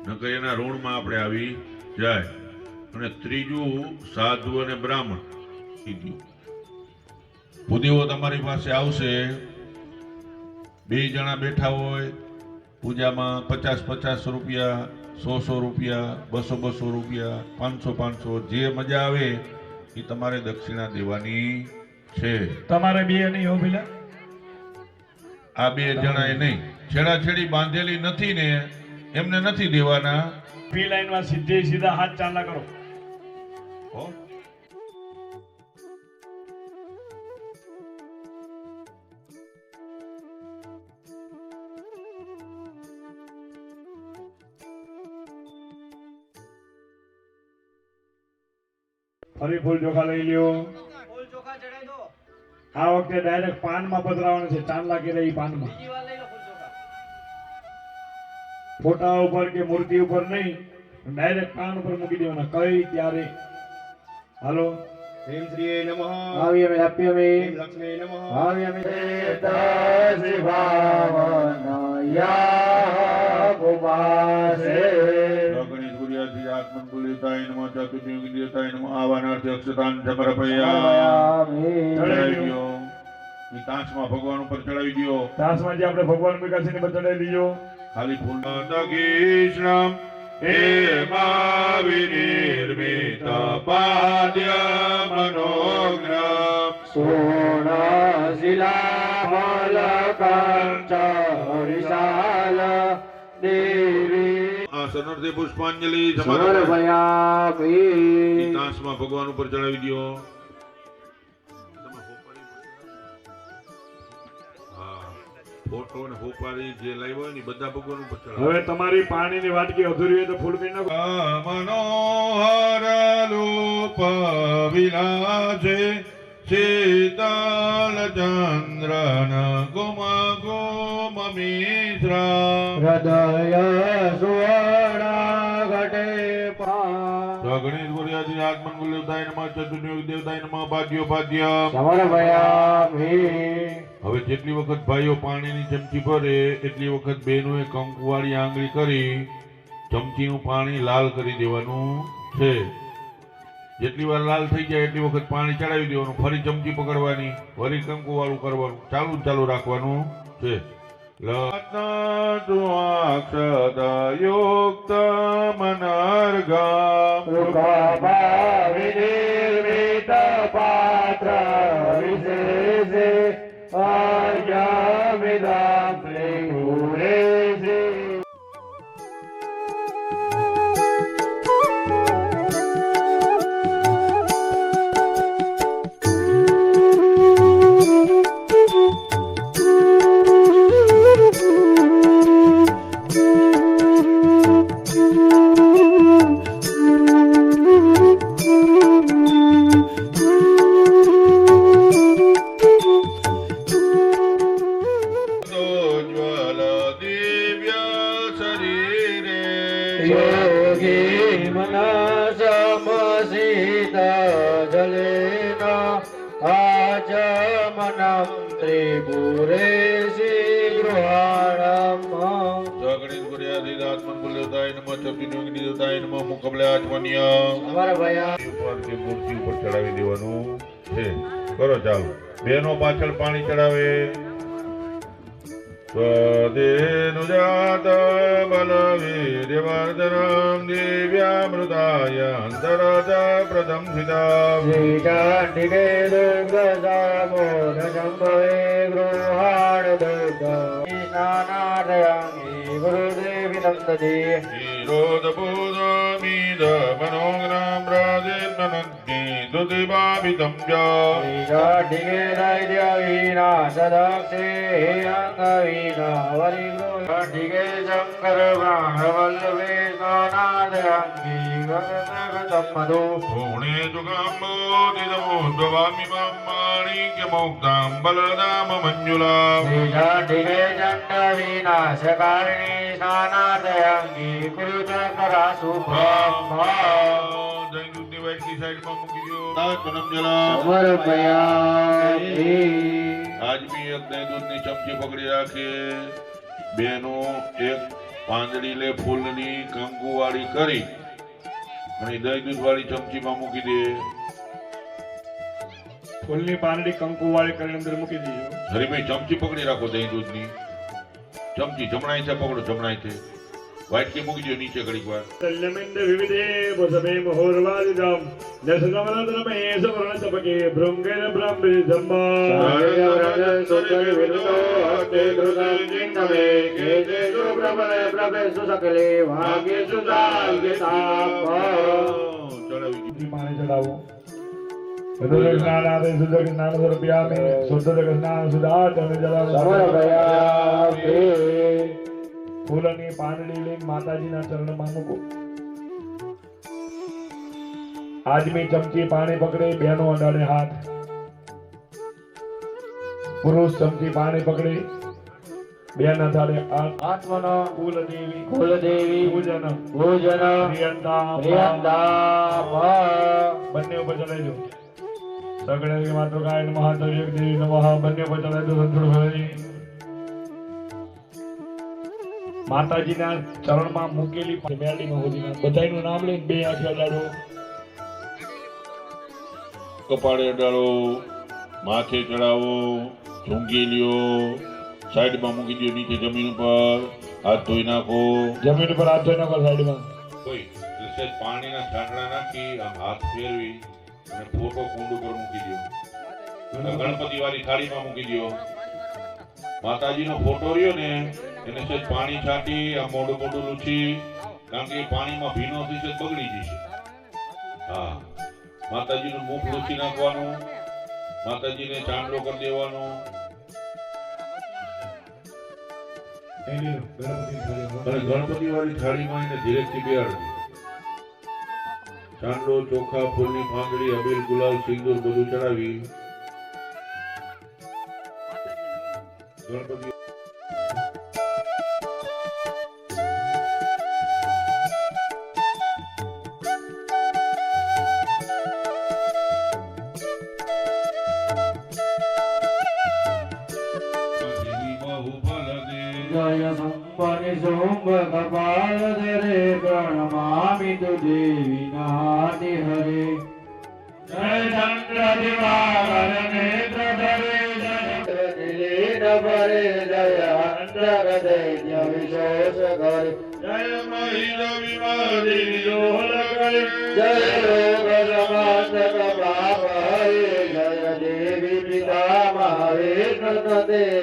નકર એના ઋણમાં આપણે આવી જાય. અને ત્રીજું સાધુ અને બ્રાહ્મણ. ભૂદેવો તમારી પાસે આવશે, 2 જણા બેઠા હોય પૂજામાં, 50 રૂપિયા, 100 રૂપિયા, 200 રૂપિયા, 500 જે મજા આવે એ તમારે દક્ષિણા દેવાની છે. તમારે બે નહીં હો પેલા આ 2 જણા એ નહીં, છેડાછેડી બાંધેલી નથી ને એમને નથી દેવાના. પી લાઈનમાં સીધા હાથ ચાંદા કરો. હો ફરી ફૂલ ચોખા લઈ લ્યો. આ વખતે ડાયરેક્ટ પાનમાં પધરાવાનું છે. ચાંદલા કે રહી પાનમાં, ફોટા ઉપર કે મૂર્તિ ઉપર નહીં, ડાયરેક્ટ પાન ઉપર મૂકી દેવાના. કઈ ત્યારે હાલો. ह्रीं श्रिये नमः भाव्यमे अप्यमे ह्रीं लक्ष्मी नमः भाव्यमे शिवावनया भुवासे गणेश गुरुयासी आत्मन कुलिताय नमः चतुर्युगीयताय नमः आवानार्थी अक्षतान् समर्पयामि. ઈ તાંસમાં ભગવાન ઉપર ચડાવી દ્યો. દાસમાં જે આપણે ભગવાન મૂક્યા છે એને બચાડી લીજો. ખાલી ફૂલ કૃષ્ણમ હે મહાવિનિર્મિત પાદ્ય મનોગ્રમ આ સનર્થે પુષ્પાંજલિ સમર્પયામિ. તાંસમાં ભગવાન ઉપર ચડાવી દ્યો. હા, ફોટો ને હોપારી જે લાવ્યો હોય ને બધા ભગવાન ઉપર ચડાવો. હવે તમારી પાણીની વાટકી અધૂરી હોય તો ફૂલ કરી નાખો. મનોહર રૂપ વિલાસે શીતલ ચંદ્રન ગુમ ગુમ મિશ્રા હૃદય સુવર્ણ ઘટે પા. ગણેશ ગુરિયાથી આત્મન ગુલ્યવતાય નમઃ ચતુર્યુગ દેવતાય નમઃ પાદ્યો પાદ્યમ. સમર્પયામિ. હવે જેટલી વખત ભાઈઓ પાણીની ચમચી ભરે એટલી વખત બહેનોએ કંકુવાળી આંગળી કરી ચમચીનું પાણી લાલ કરી દેવાનું છે. જેટલી વાર લાલ થઈ જાય એટલી વખત પાણી ચડાવી દેવાનું, ફરી ચમચી પકડવાની, ફરી કંકુવાળું કરવાનું, ચાલુ ને ચાલુ રાખવાનું છે. યુક્ત મનર્ગા વિનિર્મિત પાત્ર વિશેષે આર્યમિદં ત્રિગુણેષે. યોગી મનસમસિત જલેન આચમનં ત્રિપુરેશી ગૃહાણમ. ગણેશ ગુરિયાથી આત્મન ગુલ્યવતાય નમઃ ચતુર્યુગ દેવતાય નમઃ મુકબલે આચમન્ય. સમર્પયા. ઉપર કે મૂર્તિ ઉપર ચડાવી દેવાનું છે. કરો ચાલો. બહેનો પાછળ પાણી ચડાવે. સ્વદેનુજાત બલવીર્યવર્ધનમ દિવ્યામૃતાય અંતરજ પ્રદંસિતા. શ્રીચંડિકે દુર્ગસામોદ શંભવે ગૃહાણ દુર્ગા. સ્નાનાર્થયામિ ગુરુદેવી નંદતી. ક્ષીરોદબોધમીદ મનોગ્રામ રાજેન્નનંતી દુતિભાવિતં ચ. શ્રીચંડિકે દૈત્ય વિનાશ દક્ષે અંગવીના વરિગૃહંડિકે શંકર પ્રાણવલ્લભે સ્નાનાર્થયામિ ગગનગતં મધુ. પૂર્ણે જુગામ્બોધિતમોદ્ભવામિ માણિક્યમૌક્તાં બલદામ મંજુલા. શ્રીચંડિકે ચંડ વિનાશકારિણી સ્નાનાર્થયામિ કૃતકરા શુભમ. જયદુદ્ની વાટકી સાઈડમાં મૂકી દો. આત્મનમ જલા. સમર્પયામિ. આજમી એક દહીં દૂધની ચમચી પકડી રાખે. બેનો એક પાંદડી લે ફૂલની કંકુવાળી કરી અને દહીં દૂધ વાળી ચમચીમાં મૂકી દે. ફૂલની પાંદડી કંકુવાળી કરીને અંદર મૂકી દીજો. હરીભાઈ ચમચી પકડી રાખો દહીં દૂધની ચમચી. જમણાઈ છે પકડો, જમણાઈ છે. વાટકી મૂકી દો નીચે ઘડીક વાર. તલ્યમિંદ વિવિધે ભસમે મહોરવાદિદમ દશકમલદ્રમે સવર્ણચપકે ભૃંગેર બ્રહ્મે ધમ્મા. પાણી ચડાવો. શુદ્ધ સ્નાનાદે શુદ્ધ સ્નાન સમર્પયામિ. શુદ્ધ સ્નાન શુદ્ધાત્મ જલમ સમર્પયામિ. ફૂલની પાંદડી લઈને માતાજીના ચરણમાં મૂકો. આજમી ચમચી પાણી પકડે, બહેનો અડાડે હાથ. પુરુષ ચમચી પાણી પકડે, બેન અડાડે હાથ. આત્મનો કુલદેવી કુલદેવી પૂજન પૂજન પ્રિયંતા પ્રિયંતામ. બંને ઉપર ચડાવી દો. સગણે માતૃકાય નમઃ તર્યક દેવી નમઃ. બંને ઉપર ચડાવી દો. સંતોષ ભરી માતાજીના ચરણમાં મૂકેલી મેરડીમાં હોદીના બધાયનું નામ લઈને બે આંખે અડાડો. કપાળે અડાડો. માથે ચડાવો, ઝૂંઘી લ્યો, સાઈડમાં મૂકી દો, નીચે જમીન ઉપર હાથ ધોઈ નાખો. જમીન ઉપર હાથ ધોઈ નાખો સાઈડમાં. કોઈ એટલે પાણીના છાંટણા નાખી આમ હાથ ફેરવી અને ફોટો કુંડ ઉપર મૂકી દો. ગણપતિ વાળી થાળીમાં મૂકી દો. માતાજીનો ફોટો રહ્યો ને એને સહેજ પાણી છાંટી આ મોઢું મોઢું લૂછી, કારણ કે એ પાણીમાં ભીનો થશે બગડી જશે. હા, માતાજીનું મુખ લૂછી નાખવાનું, માતાજીને ચાંદલો કરી દેવાનો. અને ગણપતિ વાળી થાળીમાં એને ધીરેથી બેહાડજો. ચાંદલો, ચોખા, ફૂલની પાંદડી, અબીલ, ગુલાલ, સિંદૂર બધું ચડાવી ગણપતિ જય સંપન્ન શુંભ કપાલ ધરે પ્રણમામિ તુ દેવી નાદિ હરે. જય ચંદ્ર દિવાકર નેત્ર ધરે જય દિલીન ભરે જય અંતર દૈન્ય વિશોષ કરે. જય મહિલ વિવાદી જોલ કરે જય રોગ સમાસક પાપ હરે. જય દેવી પિતા મહાવીર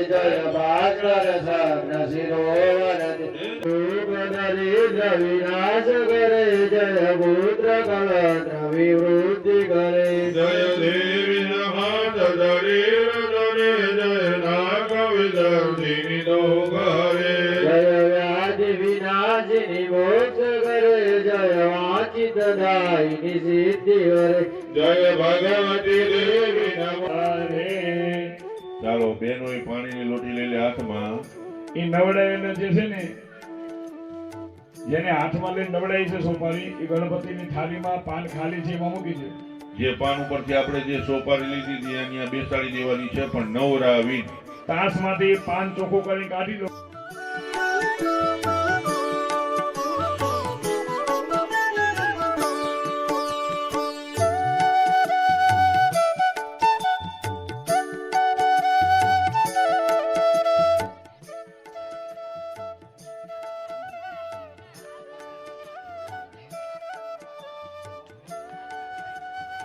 જય ભાસ્કર સગ્ન શિરોવરતે. રૂપ દરિદ્ર વિનાશ કરે જય પુત્ર કલત્ર વિવૃદ્ધિ કરે. જય દેવી હાથ દરીર દરે જય નાગ વિદર્ધિની દો કરે. જય વ્યાધિ વિનાશિની મોક્ષ કરે જય વાંચિત દાયિની સિદ્ધિ કરે. જય ભગવતી દેવી નમઃ. ચાલો બેનો પાણીની લોટી લઈ લે હાથમાં. એ નવડાયેલો જે છે ને, જેને હાથમાં લઈને નવડાઈ છે સોપારી, એ ગણપતિની થાળીમાં પાન ખાલી છે એમાં મૂકી દે. જે પાન ઉપરથી આપણે જે સોપારી લીધી હતી અહીંયા બેસાડી દેવાની છે, પણ નવરાવી તાસમાંથી પાન ચોખ્ખું કરીને કાઢી લો.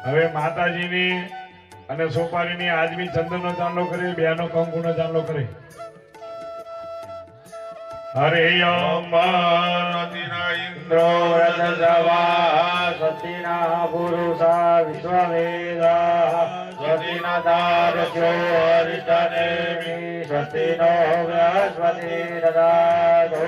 હવે માતાજીની અને સોપારીની આજમી ચંદનનો ચાંદલો કરે, બેનો કંકુનો ચાંદલો કરે. હરે રતિના ઇન્દ્રો રજસવા સતીના પુરુષા વિશ્વવેદા સતીના દારસ્યો હરિતનેમિ સતીનો બૃહસ્પતિ દદાતો.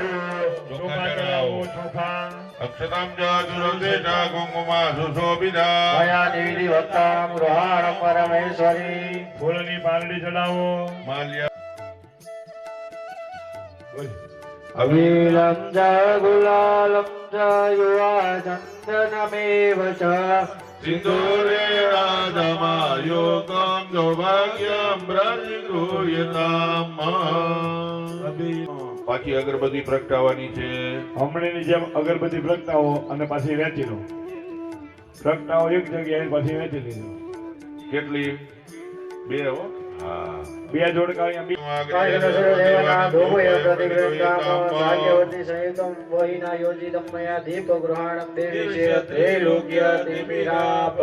ચોખા ચડાવો, ચોખા. અક્ષતામ જાદુરદેશા કુંકુમા સુશોભિતા. મયા દેવી ભક્તામ ગૃહાણમ પરમેશ્વરી. ફૂલની પાંદડી ચડાવો. માલ્યા અવિલમ ચ ગુલાલમ ચ યુવા ચંદનમેવ ચ. સિંદૂરે રાધમાયોગમ સૌભાગ્યમ બ્રજગૃહ્યતામ. પાછી અગરબત્તી પ્રગટાવવાની છે. હમણાંની જેમ અગરબત્તી પ્રગટાવો અને પાછી વેચી લો. પ્રગટાવો એક જગ્યાએ, પાછી વેચી લીધો. કેટલી? બે હો. હા, બે જોડકા અહીંયા ભાગ્યવતી સહિતમ વહિના યોજિતમ મયા દીપ ગૃહાણમ દેવી શ્રેત્રૈલોક્ય તિમિરાપ.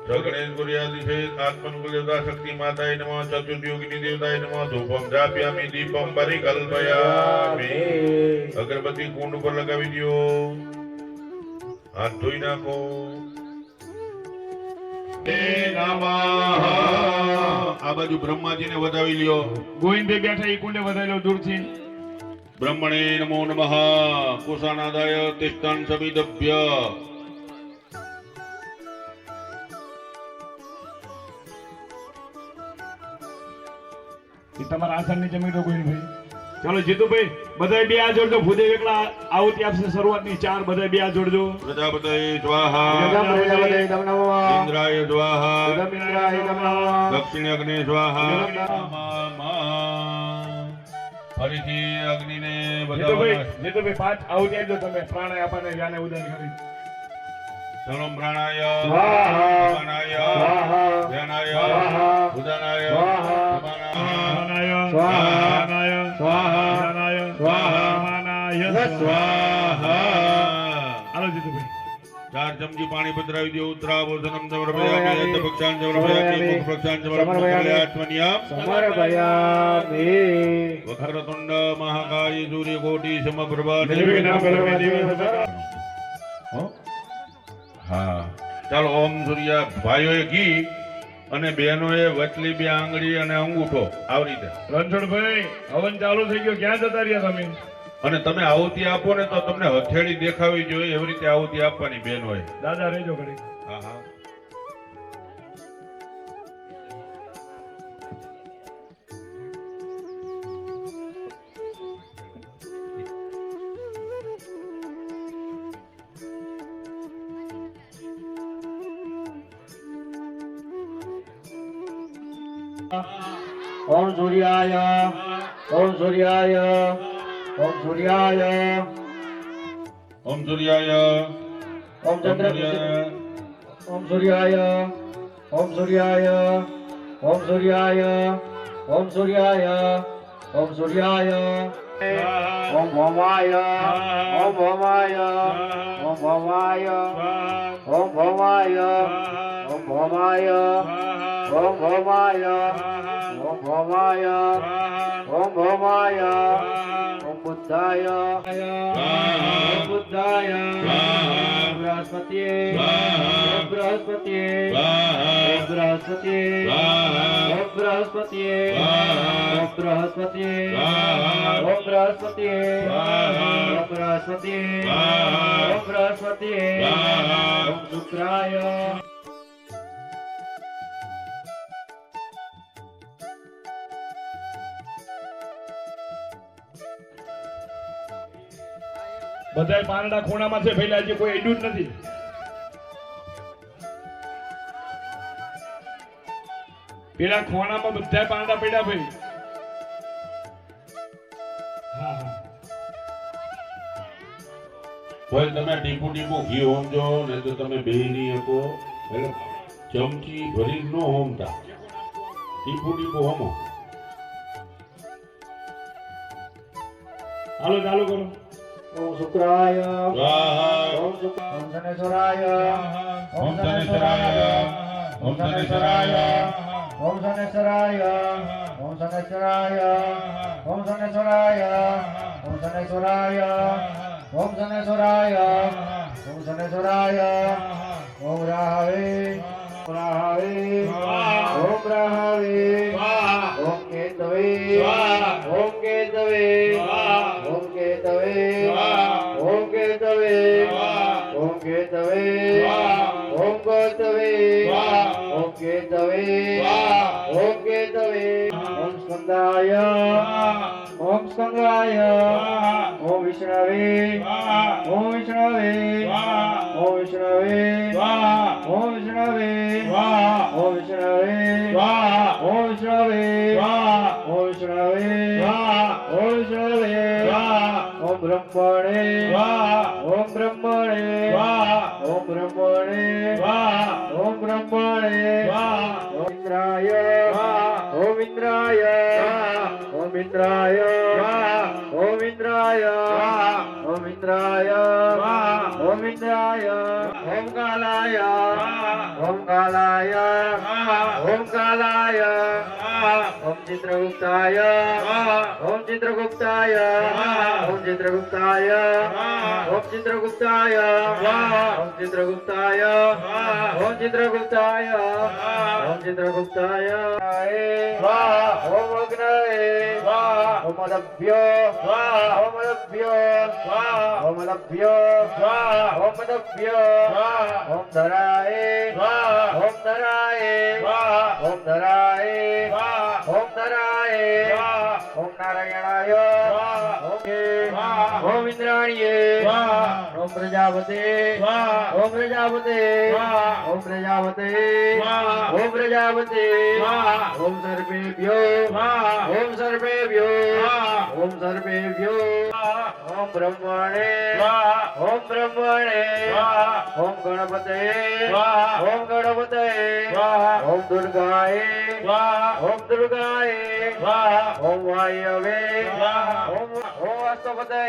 ગણેશ ગુર્યાદિશેષ આત્મનુકૂલ દેવતા શક્તિ માતાય નમઃ. ચતુર્યોગિની દેવતાય નમઃ. ધૂપમ જાપ્યામિ દીપમ પરિકલ્પયામિ. અગરબત્તી કુંડ ઉપર લગાવી દો. હાથ ધોઈ નાખો. આ બાજુ બ્રહ્માજીને વધાવી લ્યો. ગોવિંદભાઈ બેઠા એ કુંડે વધારેલો દૂરથી. બ્રહ્મણે નમો નમઃ. કુશાનાદાય તિષ્ઠાન સમિદભ્ય. એ તમારા આસન નીચે મીઠો ગોવિંદભાઈ. ચાલો જીતુભાઈ, બધાય બે હાથ જોડજો. ભૂદેવ એકલા આવતી આપશે શરૂઆતની 4, બધાય બે હાથ જોડજો. પ્રજાપતય સ્વાહા. ઇન્દ્રાય સ્વાહા. દક્ષિણ અગ્નિ સ્વાહા. ફરીથી અગ્નિને જીતુભાઈ 5 આવતી આપજો તમે. પ્રાણાય આપણને જાને ઉદાન કરી. સણોમ્રાણાય સ્વાહા. અપાનાય સ્વાહા. ધ્યાનાય સ્વાહા. ઉદાનાય સ્વાહા. સમાનાય સ્વાહા. સ્વાહા. સ્વાહા. સ્વાહા. હાલો જીતુભાઈ 4 ચમચી પાણી પધરાવી દો. ઉત્તરાભોજનમ સમર્પયામિ તપક્ષાન સમર્પયામિ મુખપ્રક્ષાન સમર્પયામિ આત્મનિયમ સમર્પયામિ. વક્રતુંડ મહાકાય સૂર્યકોટી સમપ્રભા નિર્વિઘ્નં કરોમિ દેવ. હા ચાલો ઓમ સૂર્ય ભાઈઓએ ઘી અને બહેનોએ વચલી 2 આંગળી અને અંગૂઠો આવી રીતે. રણછોડભાઈ હવન ચાલુ થઈ ગયો, ક્યાં જતા રહ્યા તમે? અને તમે આહુતિ આપો ને તો તમને હથેળી દેખાવી જોઈએ એવી રીતે આહુતિ આપવાની બહેનોએ. દાદા રહેજો ઘડી. હા હા ઓમ સૂર્યાય. ઓમ સૂર્યાય. ઓમ સૂર્યાય. ઓમ સૂર્યાય ઓમ ચંદ્ર. ઓમ સૂર્યાય. ઓમ સૂર્યાય. ઓમ સૂર્યાય. ઓમ સૂર્યાય. ઓમ સૂર્યાય. ઓમ ભવાય. ઓમ ભવાય. ઓમ ભવાય. ઓમ ભવાય. ઓમ ભવાય. ઓમ ભવાય. ઓમ ભવાય. ઓમ ભવાય. ઓમ બુદ્ધાય. ઓમ બુદ્ધાય. ઓમ બૃહસ્પતિએ. ઓમ બૃહસ્પતિએ. ઓમ બૃહસ્પતિએ. ઓમ બૃહસ્પતિએ. ઓમ બૃહસ્પતિએ. ઓમ બૃહસ્પતિએ. ઓમ બૃહસ્પતિએ. ઓમ બૃહસ્પતિએ. ઓમ શુક્રાય. બધાય પાંદડા ખૂણામાં છે ભાઈ, હજી કોઈ એડું જ નથી. પેલા ખોણામાં બધાય પાંદડા પડ્યા ભાઈ. હા હા કોઈ તમે ટીપુ ટીપુ ઘી હોમજો ને તો તમે બેહી શકો એટલે ચમચી ભરી ન હોમતા, ટીપુ ટીપુ હોમો. હાલો ચાલુ કરો. ઓમ શુક્રાય. સ્વાહા. ઓમ શનેશ્વરાય. ઓમ શનેશ્વરાય. ઓમ શનેશ્વરાય. ઓમ શનેશ્વરાય. ઓમ શનેશ્વરાય. ઓમ શનેશ્વરાય. ઓમ શનેશ્વરાય. ઓમ શનેશ્વરાય. ઓમ શનેશ્વરાય. ઓમ રાહવે. રાહવે. ઓમ રાહવે. ઓમ કેતવે. ઓમ કેતવે. ઓમ કેતવે. ઓમ કેતવે. ઓમ કેતવે. ઓમ કેતવે. ઓમ કેતવે. ઓમ કેતવે. ઓમ સ્કંદાય. ઓમ સ્કંદાય. ઓમ વિષ્ણવે. ઓમ વિષ્ણવે. ઓમ વિષ્ણવે. ઓમ વિષ્ણવે. ઓમ વિષ્ણવે. ઓમ વિષ્ણવે. ઓમ વિષ્ણવે. ઓમ વિષ્ણવે. ઓમ બ્રહ્મણે. ઓમ બ્રહ્મણે. ઓમ બ્રહ્મણે. ઓમ બ્રહ્મણે. ઓમ ઇન્દ્રાય. ઓમ ઇન્દ્રાય. ઓમ ઇન્દ્રાય. ઓમ ઇન્દ્રાય. ઓમ ઇન્દ્રાય. ઓમ ઇન્દ્રાય. ઓમ કાલાય. ઓમ કાલાય. ઓમ કાલાય. ઓમ ચિત્રગુપ્તાય. ઓમ ચિત્રગુપ્તાય. ઓમ ચિત્રગુપ્તાય. ઓમ ચિત્રગુપ્તાય. ઓમ ચિત્રગુપ્તાય. ઓમ ચિત્રગુપ્તાય. ઓમ ચિત્રગુપ્તાય. ઓમ અગ્નય. ઓમ અદભ્ય. ઓમ અદભ્ય. ઓમ અદભ્ય. ઓમ અદભ્ય. ઓમ ધરાય. ઓમ ધરાય. ઓમ ધરાય. ઓમ ધરાય. ઓમ નારાયણાય. ઓમ ઇન્દ્રાણીય. ઓમ પ્રજા પ્રજાપતે સ્વાહા ઓમ પ્રજાપતે સ્વાહા ઓમ પ્રજાપતે સ્વાહા ઓમ પ્રજાપતે સ્વાહા ઓમ સર્પેભ્યો સ્વાહા ઓમ સર્પેભ્યો સ્વાહા ઓમ સર્પેભ્યો સ્વાહા ઓમ બ્રહ્મણે સ્વાહા ઓમ બ્રહ્મણે સ્વાહા ઓમ ગણપતે સ્વાહા ઓમ ગણપતે સ્વાહા ઓમ દુર્ગાય સ્વાહા ઓમ દુર્ગાય સ્વાહા ઓમ વાયવે સ્વાહા ઓમ અસ્તપતે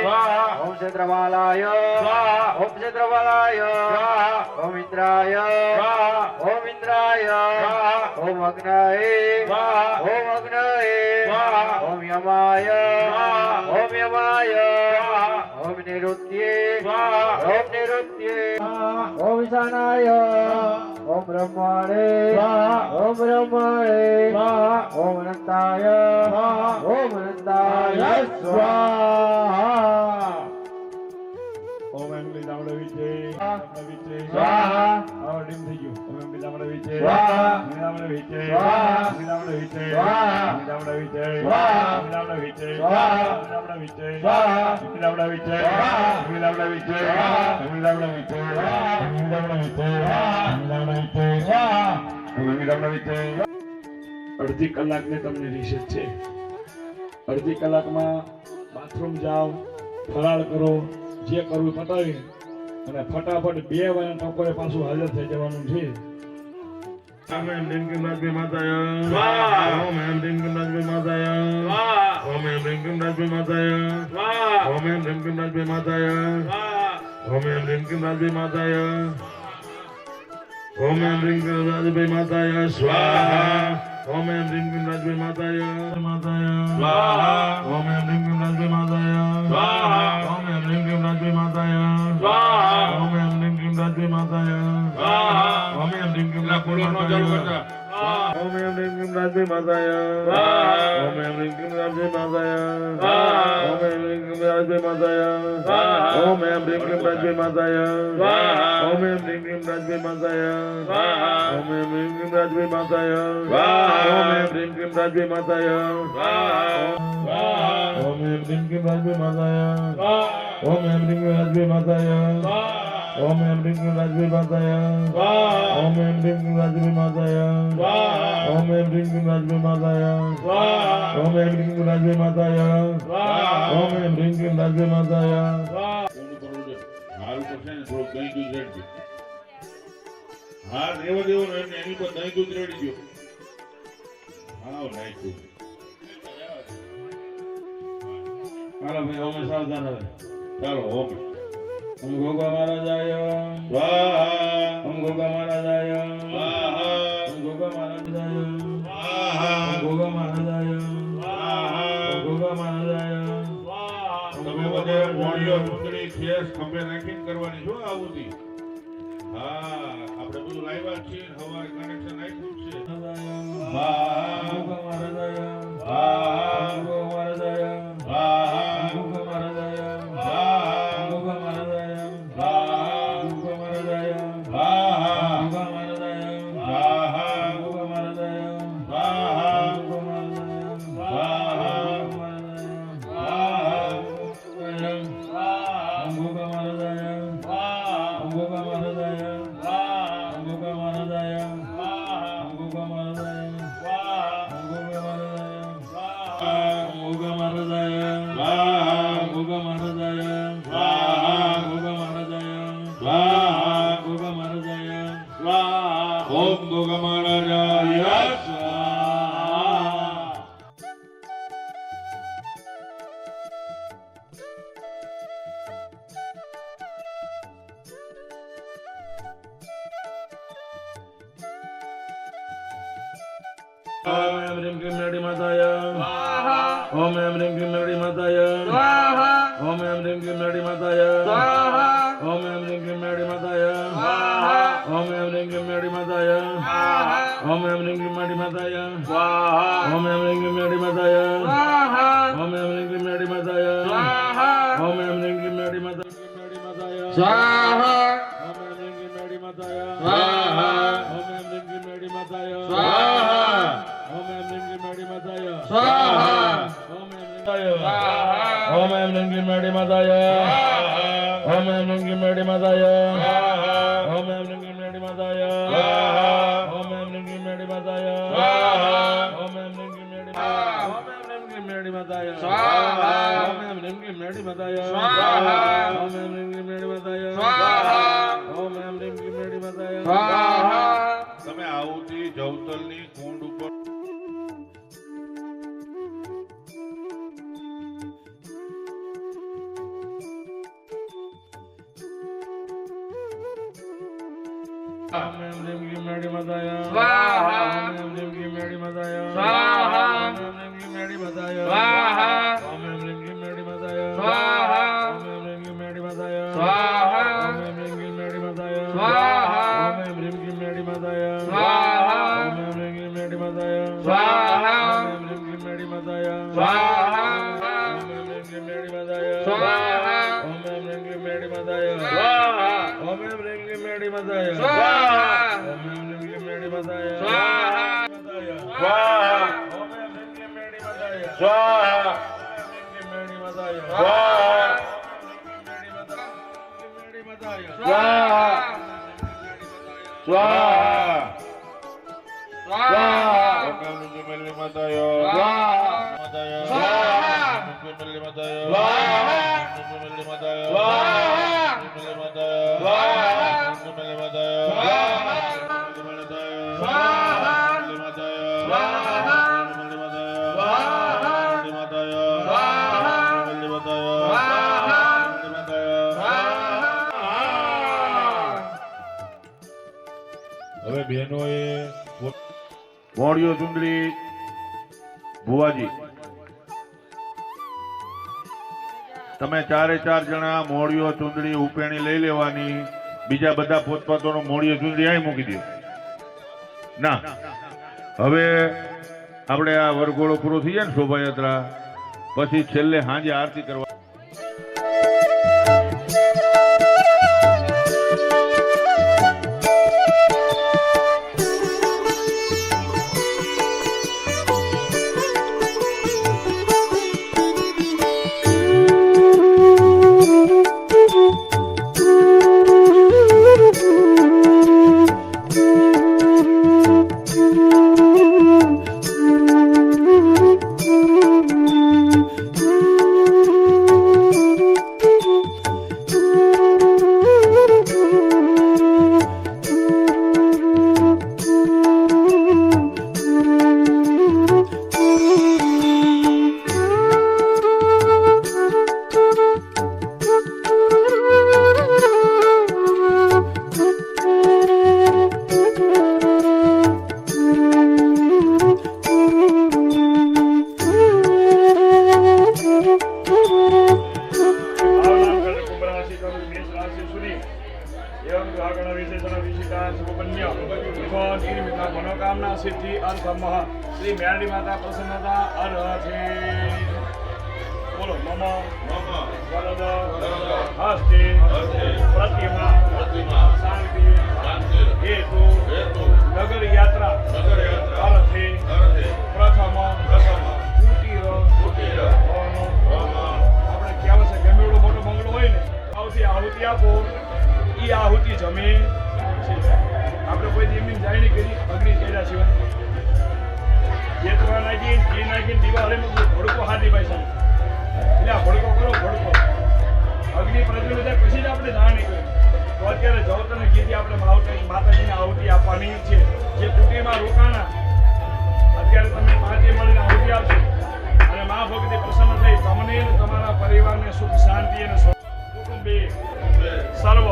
સ્વાહા ઓમ ક્ષેત્રપાલાય સ્વાહા ઓમ ક્ષેત્રપાલાય સ્વાહા ઓમ ઇન્દ્રાય સ્વાહા ઓમ ઇન્દ્રાય સ્વાહા ઓમ અગ્નये સ્વાહા ઓમ અગ્નये સ્વાહા ઓમ યમાય સ્વાહા ઓમ યમાય સ્વાહા ઓમ નિરુત્ये સ્વાહા ઓમ નિરુત્ये સ્વાહા ઓમ ઈશાનાય ઓમ બ્રહ્મણે સ્વાહા ઓમ બ્રહ્મણે સ્વાહા ઓમ અનંતાય સ્વાહા ઓમ અનંતાય સ્વાહા ઓમ એમ લીધામડે વિજય વિજય સ્વાહા આવડીમ થઈ ગયું ઓમ એમ લીધામડે વિજય સ્વાહા લીધામડે વિજય સ્વાહા લીધામડે વિજય સ્વાહા લીધામડે વિજય સ્વાહા લીધામડે વિજય સ્વાહા લીધામડે વિજય સ્વાહા લીધામડે વિજય સ્વાહા લીધામડે વિજય સ્વાહા લીધામડે વિજય લીધામડે વિજય લીધામડે વિજય ઓમ લીધામડે વિજય અડધી કલાકની તમને રિસેસ છે અડધી કલાકમાં બાથરૂમ જાઓ ફરાળ કરો જે કરવું પતાવી અને ફટાફટ 2 વાગ્યા ટકોરે પાછું હાજર થઈ જવાનું છે ઓમ એમ ડીમ કિમ રાજ્ય માતાય સ્વાહા ઓમ એમ ડીમ કિમ રાજ્ય માતાય સ્વાહા ઓમ એમ ડીમ કિમ રાજ્ય માતાય સ્વાહા ઓમ એમ ડીમ કિમ રાજ્ય માતાય સ્વાહા ઓમ એમ ડીમ કિમ રાજ્ય માતાય ઓમ એમ ડીમ કિમ રાજ્ય માતાય સ્વાહા ઓમ એમ ડીમ કિમ રાજ્ય માતાય સ્વાહા ઓમ એમ ડીમ કિમ રાજ્ય માતાય સ્વાહા ઓમ એમ ડીમ કિમ રાજ્ય માતાય સ્વાહા ઓમ એમ ડીમ કિમ રાજ્ય માતાય સ્વાહા ઓમ એમ ડીમ કિમ રાજ્ય માતાય ઓમ એમ ડીમ કિમ રાજ્ય માતાય ઓમ એમ ડીમ કિમ રાજ્ય માતાય ઓમ એમ ડીમ કિમ રાજ્ય માતાય ઓમ એમ ડીમ કિમ રાજ્ય માતાય ઓમ એમ ડીમ કિમ રાજ્ય માતાય ઓમ એમ ડીમ કિમ રાજ્ય માતાય ઓમ એમ ડીમ કિમ રાજ્ય માતાય ઓમ એમ ડીમ કિમ રાજ્ય માતાય ઓમ એમ ડીમ કિમ રાજ્ય માતાય ઓમ એમ ડીમ કિમ રાજ્ય માતાય ઓમ એમ ડીમ કિમ રાજ્ય માતાય ઓમ એમ ડીમ કિમ રાજ્ય માતાય ઓમ એમ ડીમ કિમ રાજ્ય માતાય ઓમ એમ ડીમ કિમ રાજ્ય માતાય હાલ કરશે ને થોડું દહીં દૂધ રેડજો હા રેવા દેવો ને એની પર દહીં દૂધ રેડી દો હા નાખ્યું હાલો ભાઈ ઓમે સાવધાન હવે ચાલો ઓમે ઓમ ગોગા મહારાજાય સ્વાહા ઓમ ગોગા મહારાજાય સ્વાહા ઓમ ગોગા મહારાજાય સ્વાહા ઓમ ગોગા મહારાજાય સ્વાહા ઓમ ગોગા મહારાજાય સ્વાહા તમે બધે મોડિયો મુંદડી ખેસ ખંભે રાખીને કરવાની જો આવુતી હા આપણે બધું લાવ્યા છીએ હવારે કનેક્શન આપ્યું છે સ્વાહા ગોગા મહારાજાય સ્વાહા ગોગા મહારાજાય સ્વાહા ગોગા મહારાજાય સ્વાહા ગોગા મહારાજાય સ્વાહા ગોગા મહારાજાય સ્વાહા ગોગા મહારાજાય સ્વાહા ગોગા મહારાજાય સ્વાહા ગોગા મહારાજાય સ્વાહા ગોગા મહારાજાય સ્વાહા ગોગા મહારાજાય સ્વાહા ગોગા મહારાજાય સ્વાહા ગોગા મહારાજાય સ્વાહા ગોગા મહારાજાય સ્વાહા ગોગા મહારાજાય સ્વાહા ગોગા મહારાજાય સ્વાહા ગોગા મહારાજાય સ્વાહા ગોગા મહારાજાય સ્વાહા ઓમ ગોગા મહારાજાય સ્વાહા ઓમ એમ રીમ ક્રીમ મેડી માતાય સ્વાહા ઓમ એમ રીમ ક્રીમ મેડી માતાય સ્વાહા ઓમ એમ રીમ ક્રીમ મેડી માતાય સ્વાહા ઓમ એમ રીમ ક્રીમ મેડી માતાય સ્વાહા ઓમ એમ રીમ ક્રીમ મેડી માતાય સ્વાહા ઓમ એમ રીમ ક્રીમ મેડી માતાય સ્વાહા ઓમ એમ રીમ ક્રીમ મેડી માતાય સ્વાહા ઓમ એમ રીમ ક્રીમ મેડી માતાય સ્વાહા ઓમ એમ રીમ ક્રીમ મેડી માતાય સ્વાહા ઓમ એમ રીમ ક્રીમ મેડી માતાય સ્વાહા ઓમ એમ રીમ ક્રીમ મેડી માતાય સ્વાહા ઓમ એમ રીમ ક્રીમ મેડી માતાય સ્વાહા ઓમ એમ રીમ ક્રીમ મેડી માતાય સ્વાહા ઓમ એમ રીમ ક્રીમ મેડી માતાય સ્વાહા ઓમ એમ નંગી મેડી માતાય સ્વાહા ઓમ એમ નંગી મેડી માતાય સ્વાહા ઓમ એમ નંગી મેડી માતાય સ્વાહા ઓમ એમ નંગી મેડી માતાય ઓમ એમ નંગી મેડી માતાય સ્વાહા ઓમ એમ નંગી મેડી માતાય સ્વાહા ઓમ એમ નંગી મેડી માતાય સ્વાહા ઓમ એમ નંગી મેડી માતાય સ્વાહા તમે આહુતિ જવતલની કુંડ ઉપર ઓમ એમ નંગી મેડી માતાય સ્વાહા ઓમ એમ નંગી મેડી માતાય સ્વાહા ઓમ એમ નંગી મેડી માતાય સ્વાહા ઓમ એમ નંગી મેડી માતાય સ્વાહા ઓમ એમ નંગી મેડી માતાય સ્વાહા ઓમ એમ નંગી મેડી માતાય સ્વાહા ઓમ એમ નંગી મેડી માતાય સ્વાહા ઓમ એમ નંગી મેડી માતાય સ્વાહા ઓમ એમ નંગી મેડી માતાય સ્વાહા ઓમ એમ નંગી મેડી માતાય સ્વાહા ઓમ એમ નંગી મેડી માતાય સ્વાહા ઓમ એમ નંગી મેડી માતાય સ્વાહા ઓમ એમ નંગી મેડી માતાય સ્વાહા સ્વાહા સ્વાહા ઓમ એમ નંગી મેડી માતાય સ્વાહા નંગી મેડી માતાય સ્વાહા મેડી માતાય સ્વાહા સ્વાહા સ્વાહા ઓમ નંગી મેલી માતાય સ્વાહા માતાય સ્વાહા નંગી મેલી માતાય સ્વાહા નંગી મેલી માતાય સ્વાહા નંગી મેલી માતાય સ્વાહા નંગી મેલી માતાય સ્વાહા નંગી મેલી માતાય સ્વાહા નંગી માતાય સ્વાહા નંગી માતાય સ્વાહા નંગી માતાય સ્વાહા નંગી માતાય સ્વાહા નંગી માતાય સ્વાહા હવે બહેનોએ મોડિયો ચુંદડી ભુવાજી તમે ચારે ચાર જણા મોડિયો ચુંદડી ઉપેણી લઈ લેવાની બીજા બધા પોતપોતાનો મોડિયો ચુંદડી અહીં મૂકી દો ના હવે આપણે આ વરઘોડો પૂરો થઈ જાય ને શોભાયાત્રા પછી છેલ્લે સાંજે આરતી કરવા मनोकामना सिद्धि अर्थम श्री मेरडी माता प्रसन्नता अर्थे बोलो मम वरद हस्ते प्रतिमा शांति हेतु नगर यात्रा अर्थे प्रथम कुटीर આપણે કહેવાય છે ગમે એવડો મોટો બંગલો હોય ને આહુતિ આપો ઈ આહુતિ જમે આપણે કોઈ એમની જાય નહીં કરી અગ્નિ કર્યા સિવાય જેતવા નાખી ઘી નાખીને દિવાળીમાં ભડકો હાથી ભાઈ સાહેબ એટલે આ ભડકો કરો ભડકો અગ્નિ પ્રજ્વલિત થાય પછી જ આપણે દાન નહીં કર્યું તો અત્યારે જવતને ઘીથી આપણે માતાજીને આહુતિ આપવાની છે જે કુટીરમાં રોકાણા અત્યારે તમે પાંચે મળીને આહુતિ આપશો અને મા ભક્તિ પ્રસન્ન થઈ તમને તમારા પરિવારને સુખ શાંતિ અને કુટુંબે સર્વ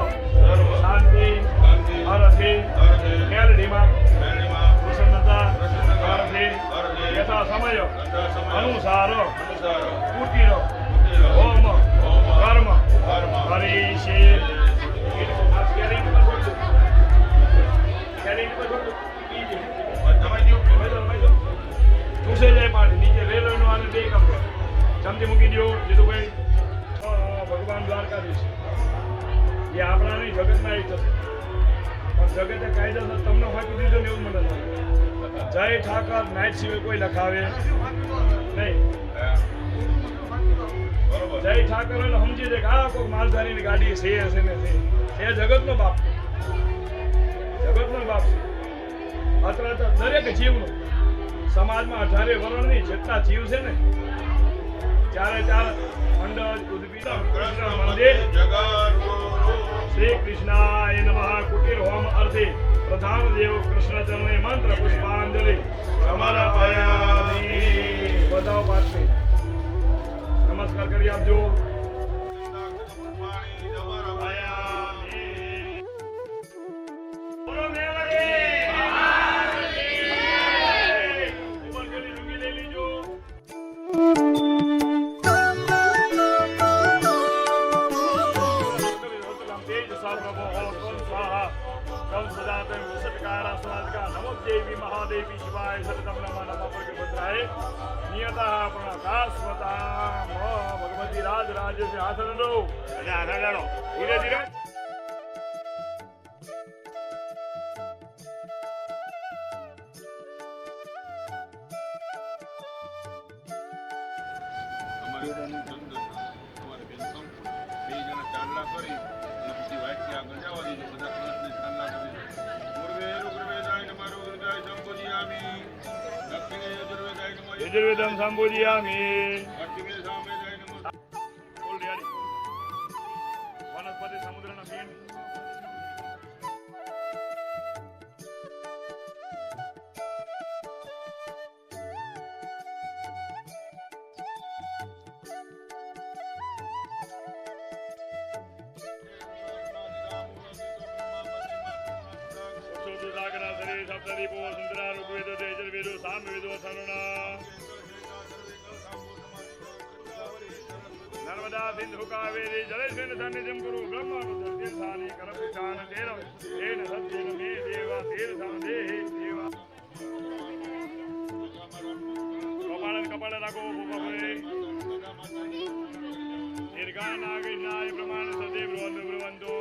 શાંતિ અર્થે મેલડીમાં પ્રસન્નતા અર્થે યથા સમય અનુસાર કુટીર હોમ કર્મ હરિષે ચૂસે જાય પાણી નીચે રેલવેનું આને બે કામ કરો ચમચી મૂકી દો જીતુભાઈ ભગવાન દ્વારકાધીશ એ આપણા નહીં જગતના એક થશે પણ જગતે કાયદેસર તમને ફાંકી દીધો ને એવું મને લાગે જય ઠાકર નાઇટ સિવાય કોઈ લખાવે નહીં બરોબર જય ઠાકર એટલે સમજી દે કે આ કોઈ માલધારીની ગાડી છે હશે ને છે જગતનો બાપ જગતનો બાપ છે અત્યારે તો દરેક જીવનો સમાજમાં 18 વર્ણની જેટલા જીવ છે ને ચારે ચાર મંડળ ઉદ્ભિત કૃષ્ણ મંદિર શ્રી કૃષ્ણાય નમઃ કુટીર હોમ અર્થે પ્રધાન દેવ કૃષ્ણ ચરણે મંત્ર પુષ્પાંજલિ સમર્પયામિ બધાઓ પાછળ નમસ્કાર કરી આપજો બોલો મેલડી ઉમરગેલી લુંગી લઈ લીજો देवी महादेवी शिवाय सततम नमः नमः भद्राय नियतः प्रणकास्मतां भगवती राज राज्य से आसन लो आना डालो धीरे धीरे यजुर्वेदं संबोधयामि वनस्पति समुद्रना मेन सप्तदीपो सुंदरा ऋग्वेद यजुर्वेदो सामवेदो अथर्वणा नर्मदा सिंधु कावेरी जलेस्मिन् सन्निधिं कुरु ब्रह्म सत्यस्थाने करपिशान तेन तेन सत्येन मे देवा तेन समदेहि देवा कपालं कपाल राखो भूपरे दीर्घाय नागेशाय प्रमाण सदैव ब्रुवन्तु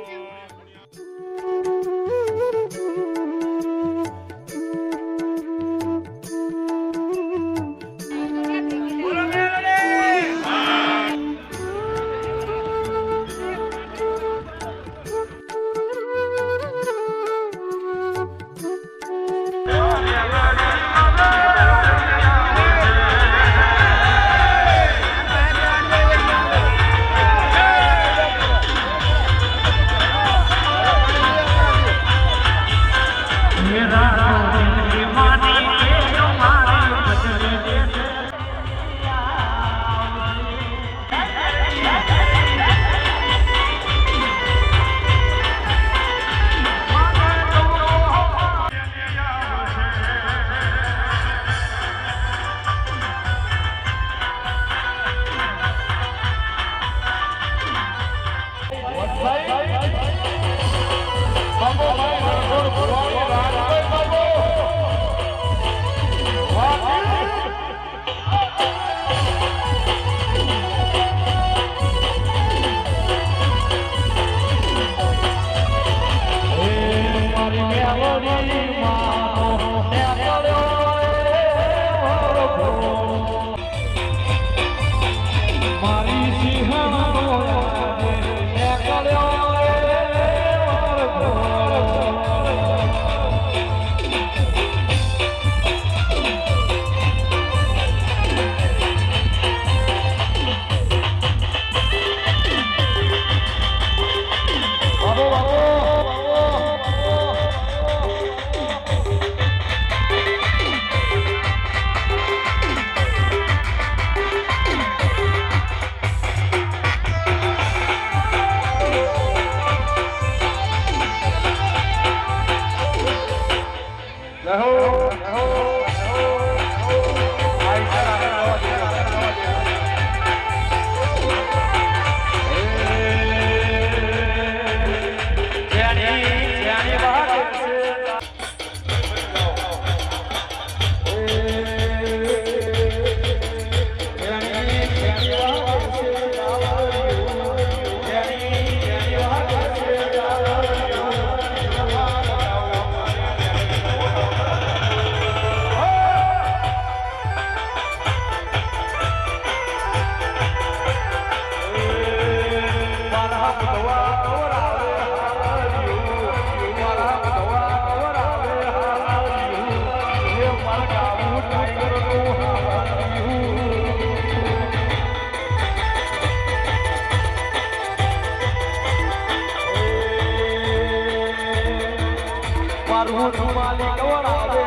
મારું રૂમાલી કવર આવે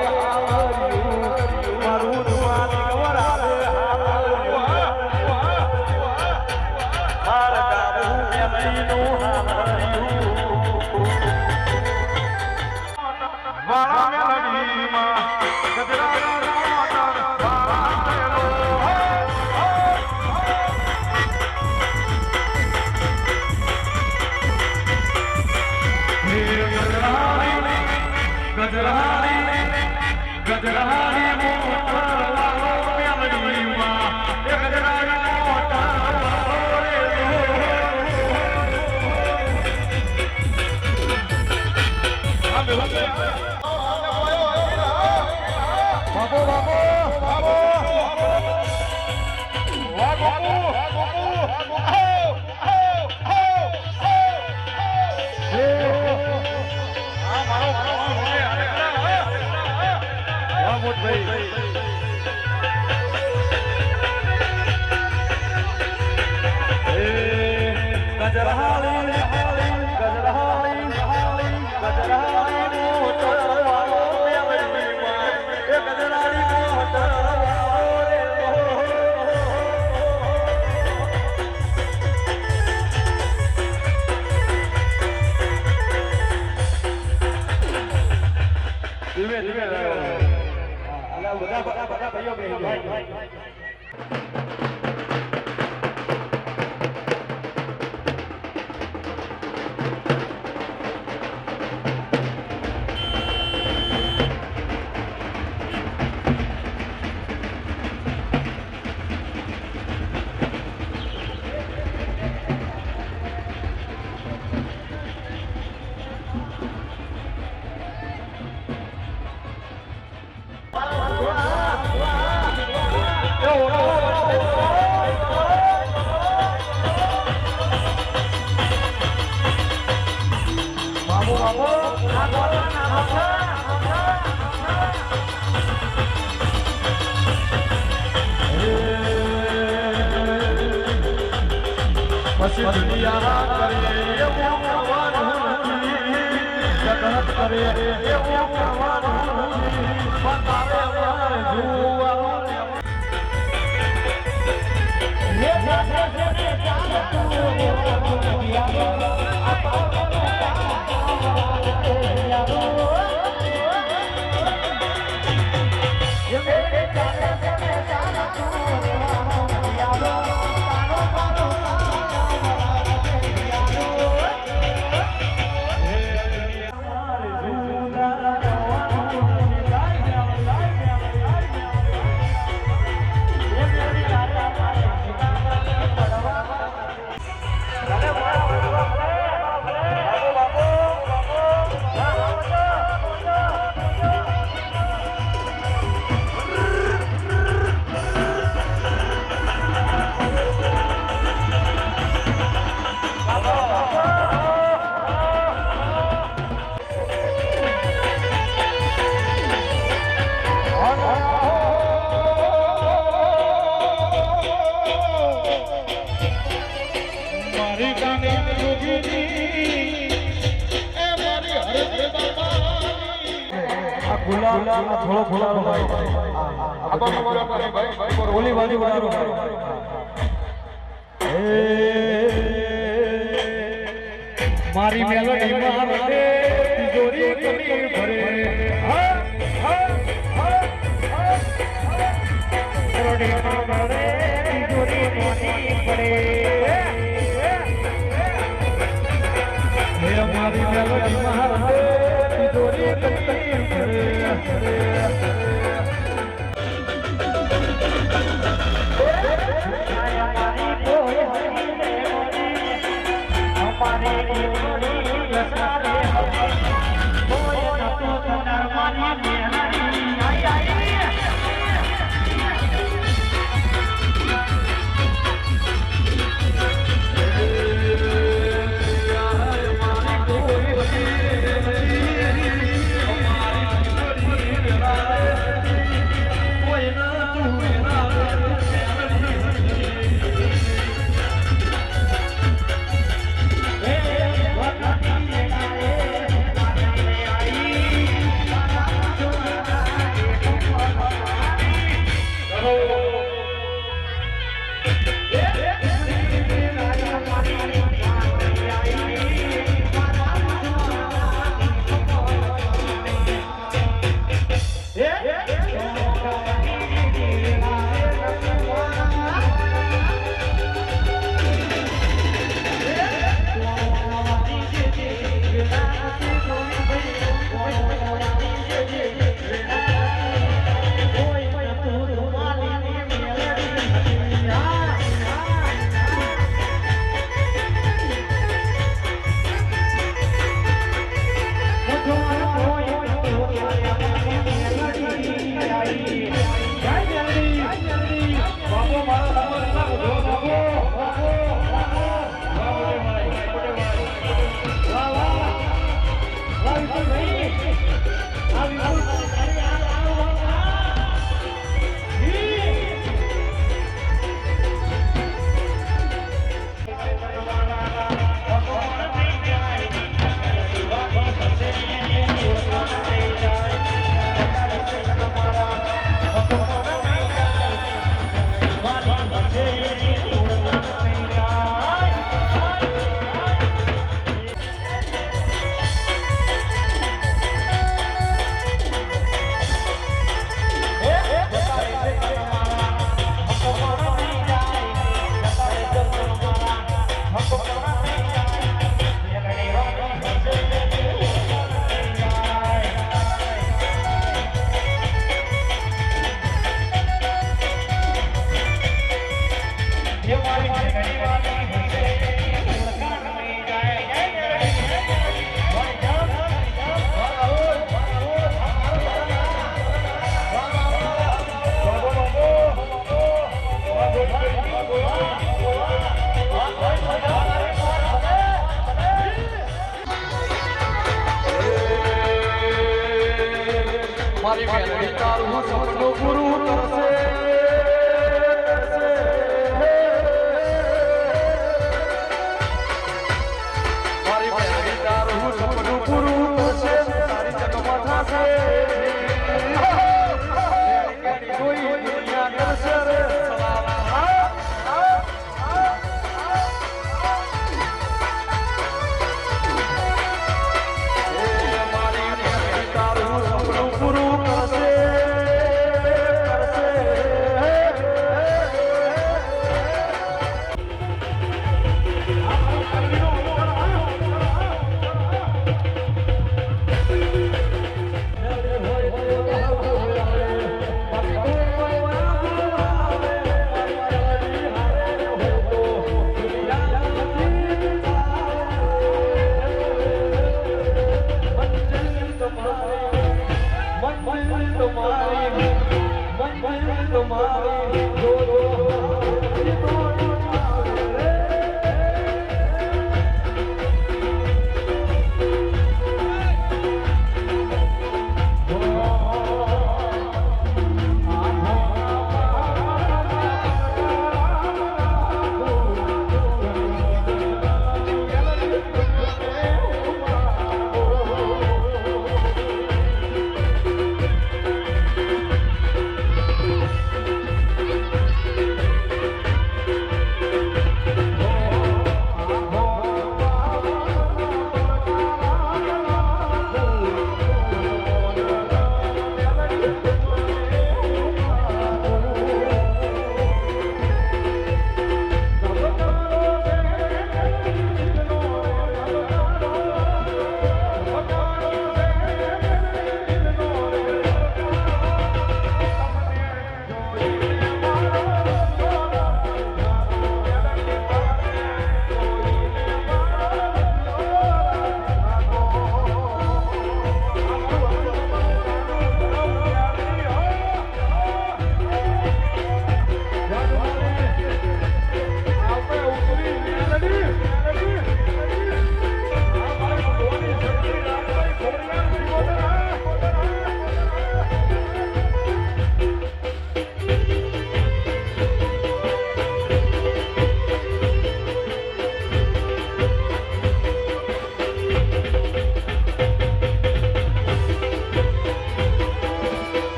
મારું રૂમાલી કવર આવે મારા ગાવું મેમરીનું વાળા મેલડીમાં ગજરાના મોટર વાળા ગજરાની મોટર વાળો મેલડીમાં ગજરાની મોટર બાબો બાબો બાબો વાહ બાબુ ધીમે ધીમે બધા ભાઈઓ બેસી જાય પછી દુનિયા કરે એવું કરવાનું જગત કરે એવું કરવાનું બતાવે થોડો ફોલાનો ભાઈ ઓલી બાજુ વધારો મારી મેલડી મારે તિજોરી કરી ભરે તિજોરી મોટી પડે મારી મેલડી મારે તિજોરી કરી ભરે મારી બેન તારું સપનું પૂરું કરશે મારી બેન તારું સપનું પૂરું કરશે તારી જગમાં થશે કોઈ દુનિયા કરશે રે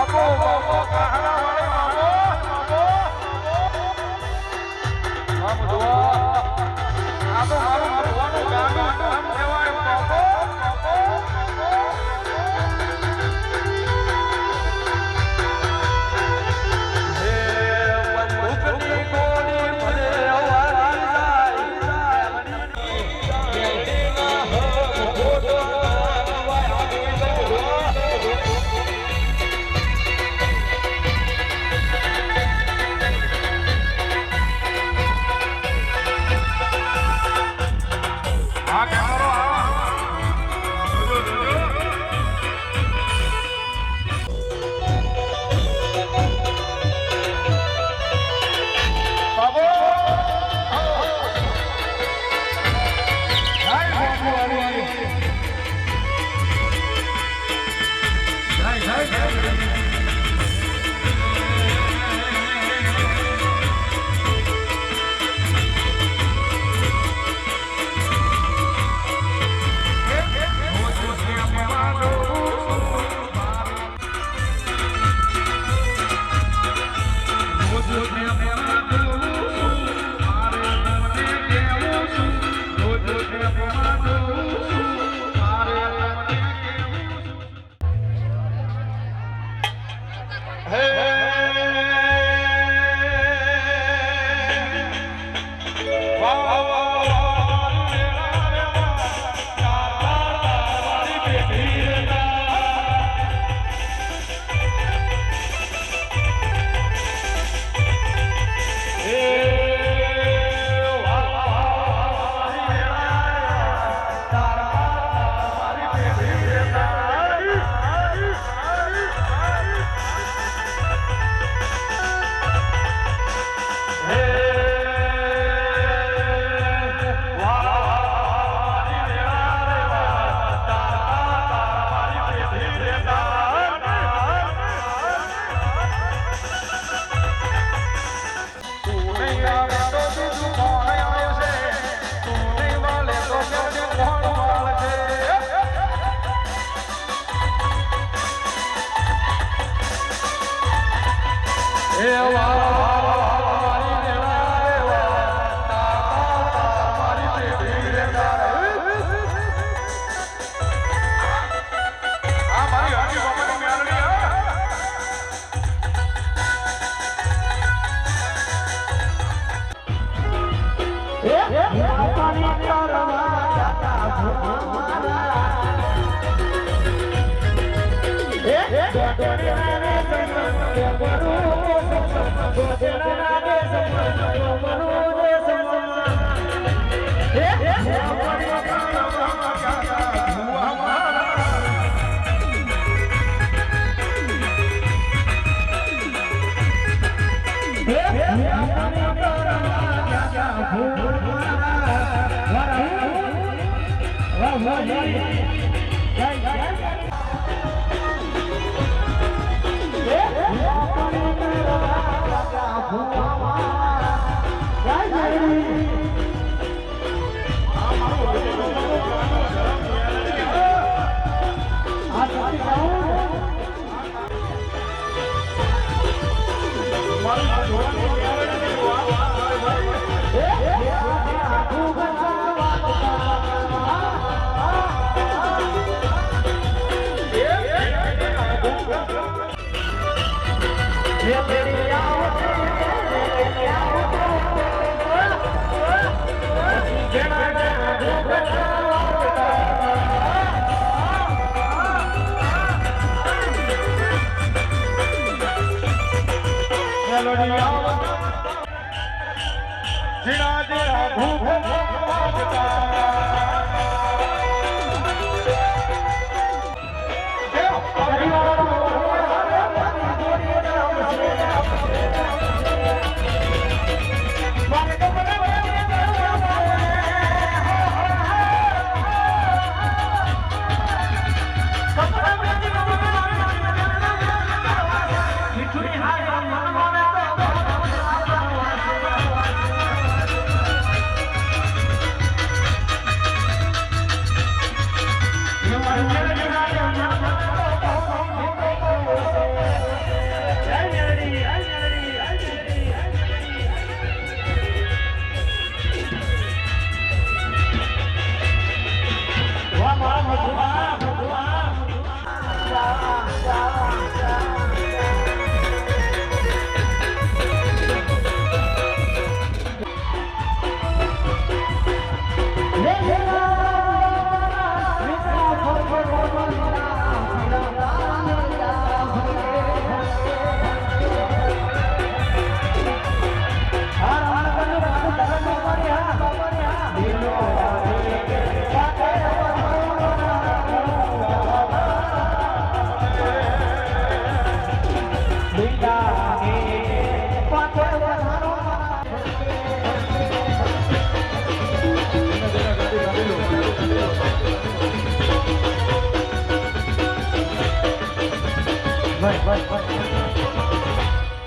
બાપો બાપો કાહડા વાળી બાપો બાપો આમ જોવા આ તો મારું ભગવાનનું ગાનું નામ કહેવાય બાપો હે બંદૂકની ગોળી ભલે વારી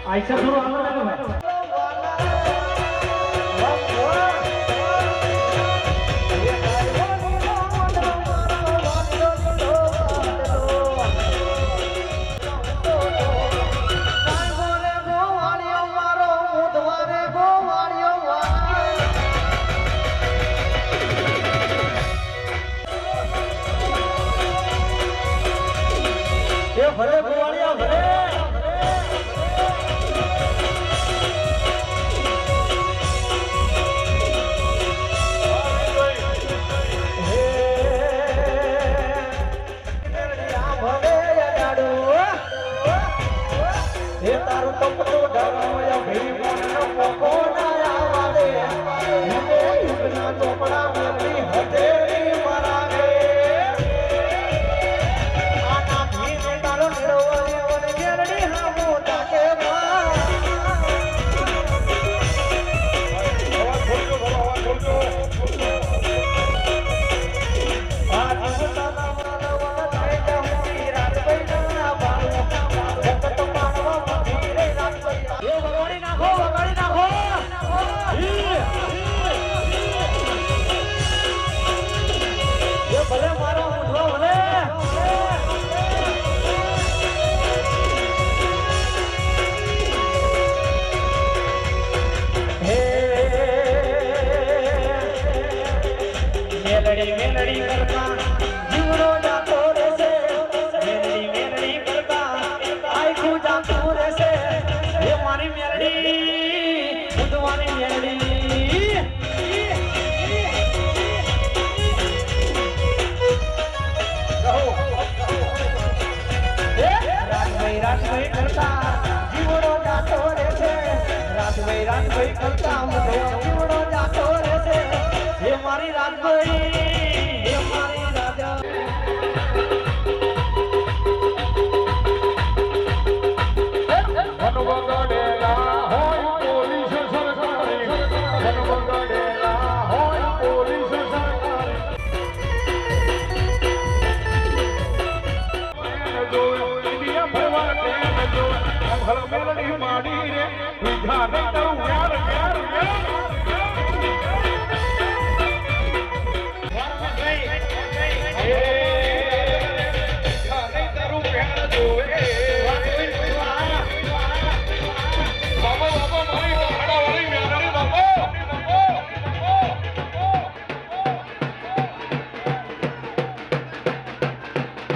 આઈસા થોડું આગળ લાગો ભાઈ. ભલે ગોવાળિયા ભલે તારું તપતો ડરવાયા ભેરી મોનો પોકો ના આવાદે યુગના ચોપડા મેલી હતેરી મરાગે આના ભીને તારો નિરવાય વને ગેરડી હા મોટા કે ભલે મારો ઉઠો ભલે મેલડી કરતા જીવડો જાતો રહેશે મેલડી કરતા આખું જાતું રહેશે હે મારી મેલડી ઉદવાની મેલડી રાજભાઈ કરતા જીવડો જાતો રહેશે રાજભાઈ કરતા જીવડો જાતો રહેશે હે મારી રાજભાઈ હે મારી રાજા વનવગડેલા હોય પોલીસ સરકારી વનવગડેલા હોય પોલીસ સરકારી જો ઇન્ડિયા ફરવા ટ્રેન જો ઘર મેલડી માડી રે વિધા નહીં કરું યાર યાર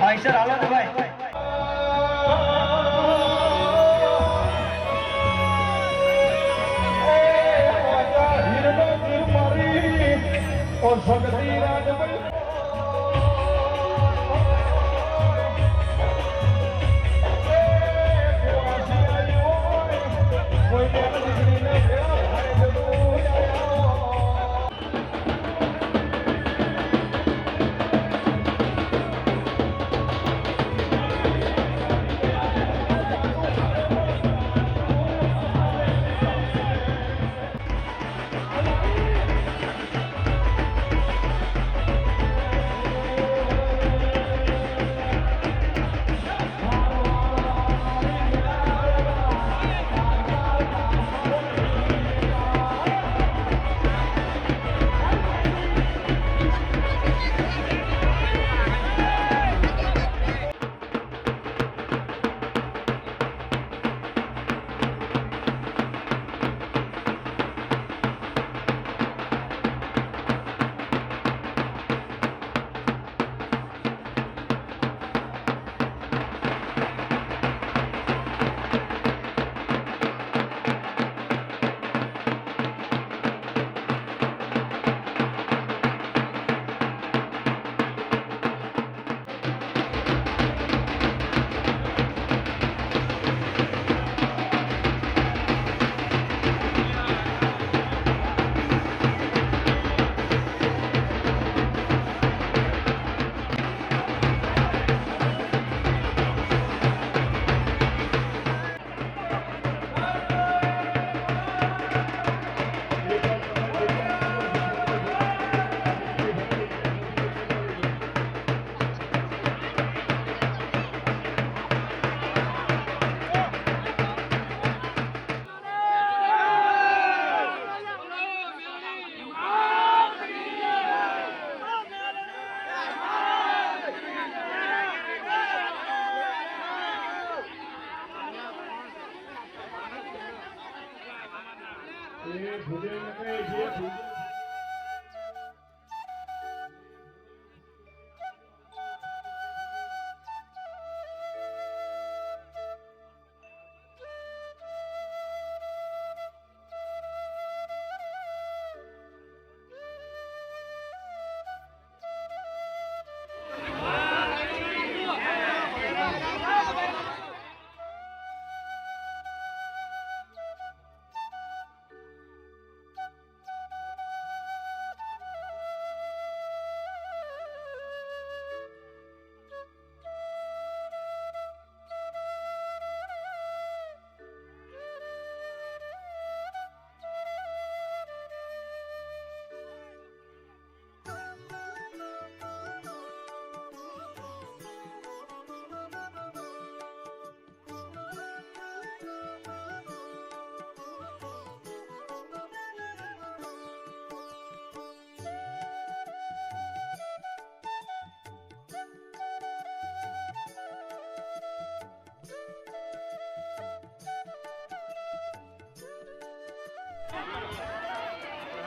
આઈસા હાલો ને ભાઈ. એ એ ભૂદેવને કહે છે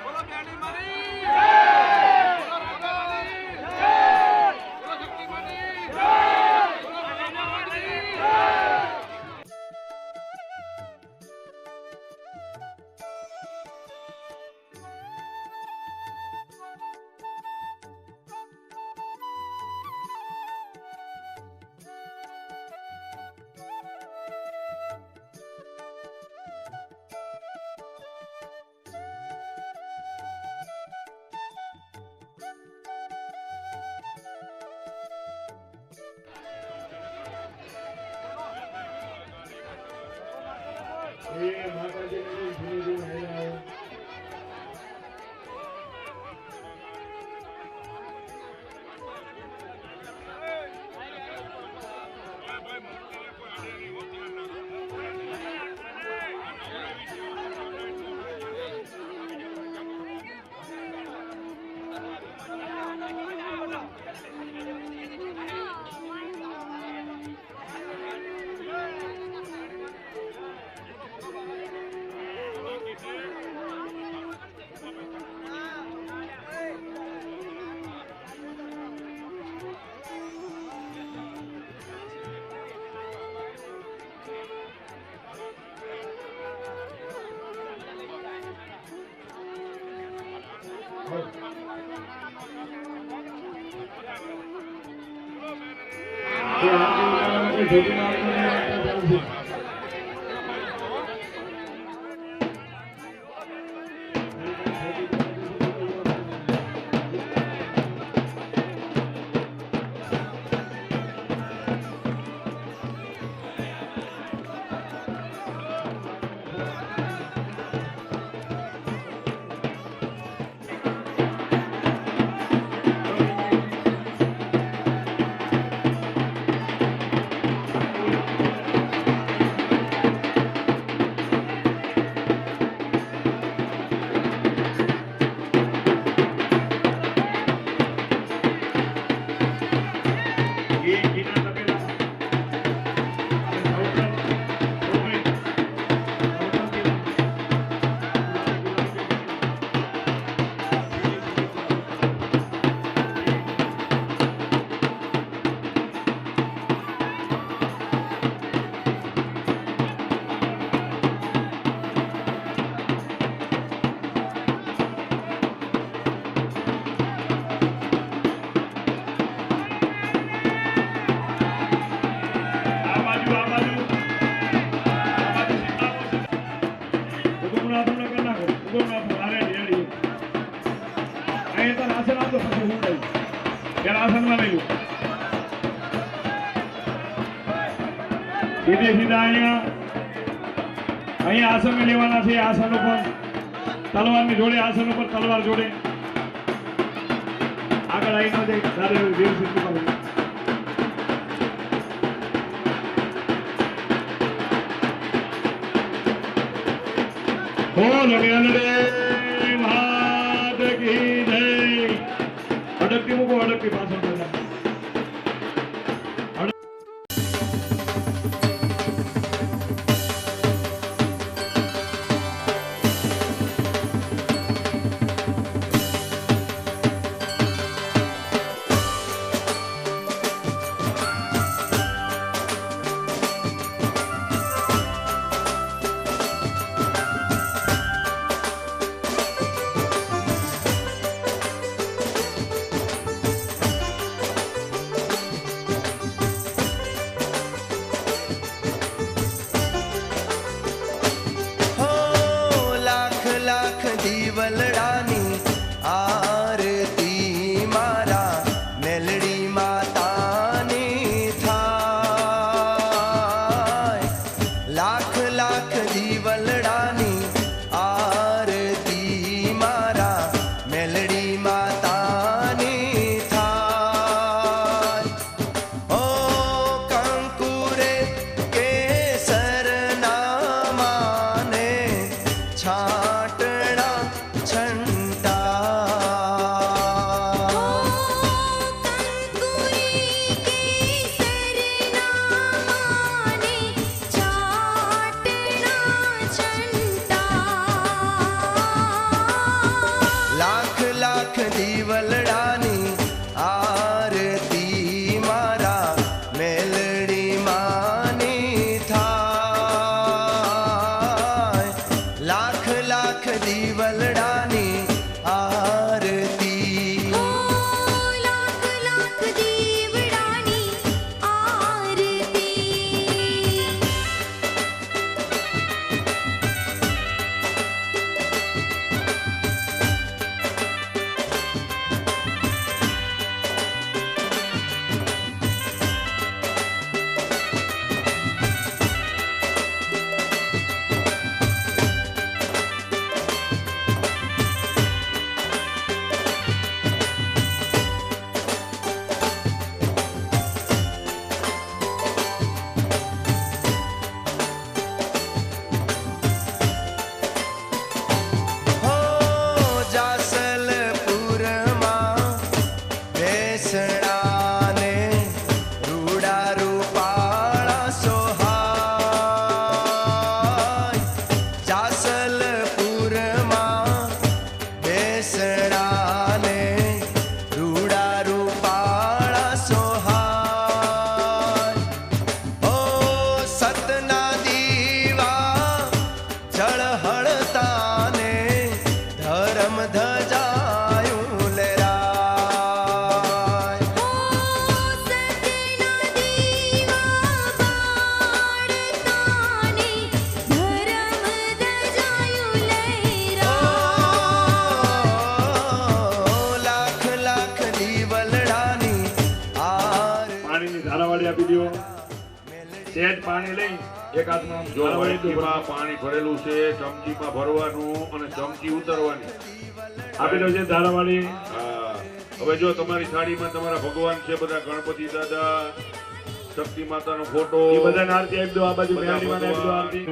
બોલો બેડી મારી બોલો રાધાની બોલો શક્તિ મારી બોલો રાધા મારી એ માતાજીને ધીમે ધીમે હેરાન આવો. એ આંટી જોડી મારતો આસનમાં લઈ લો. સીધે સીધા અહીંયા આસન લેવાના છે. આસન ઉપર તલવારની જોડે, આસન ઉપર તલવાર જોડે આગળ આવી ન જાય. તારે દેવ સિદ્ધ કરવું. બોલો નિરંજને મહાદેવ કી જય. અડકતી મૂકો, અડકતી પાછળ બધા. સહેજ પાણી લઈ એક હાથમાં આમ જો ધારાવાળી દો. વાટકીમાં પાણી ભરેલું છે, ચમચીમાં ભરવાનું અને ચમચી ઉતરવાની. આપી દો છે ધારાવાળી. હા. હવે જો તમારી થાળીમાં તમારા ભગવાન છે, બધા ગણપતિ દાદા, શક્તિ માતાનો ફોટો, એ બધાને આરતી આપી દો. આ બાજુ બધા મેલડીમાં આપી દો આરતી.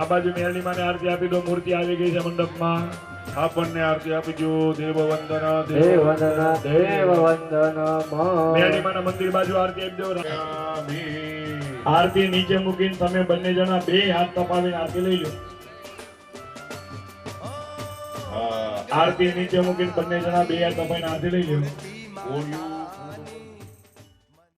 આ બાજુ મેલડીમાં આરતી આપી દો. મૂર્તિ આવી ગઈ છે મંડપમાં. આપણને આરતી આપીજો. દેવ વંદન મેલડીમાના મંદિર બાજુ આરતી આપી દો. આરતી નીચે મૂકીને તમે બંને જણા બે હાથ તપાવીને આરતી લઈ લો. હા. આરતી નીચે મૂકીને બંને જણા બે હાથ તપાવીને આરતી લઈ લો. ઓડિયું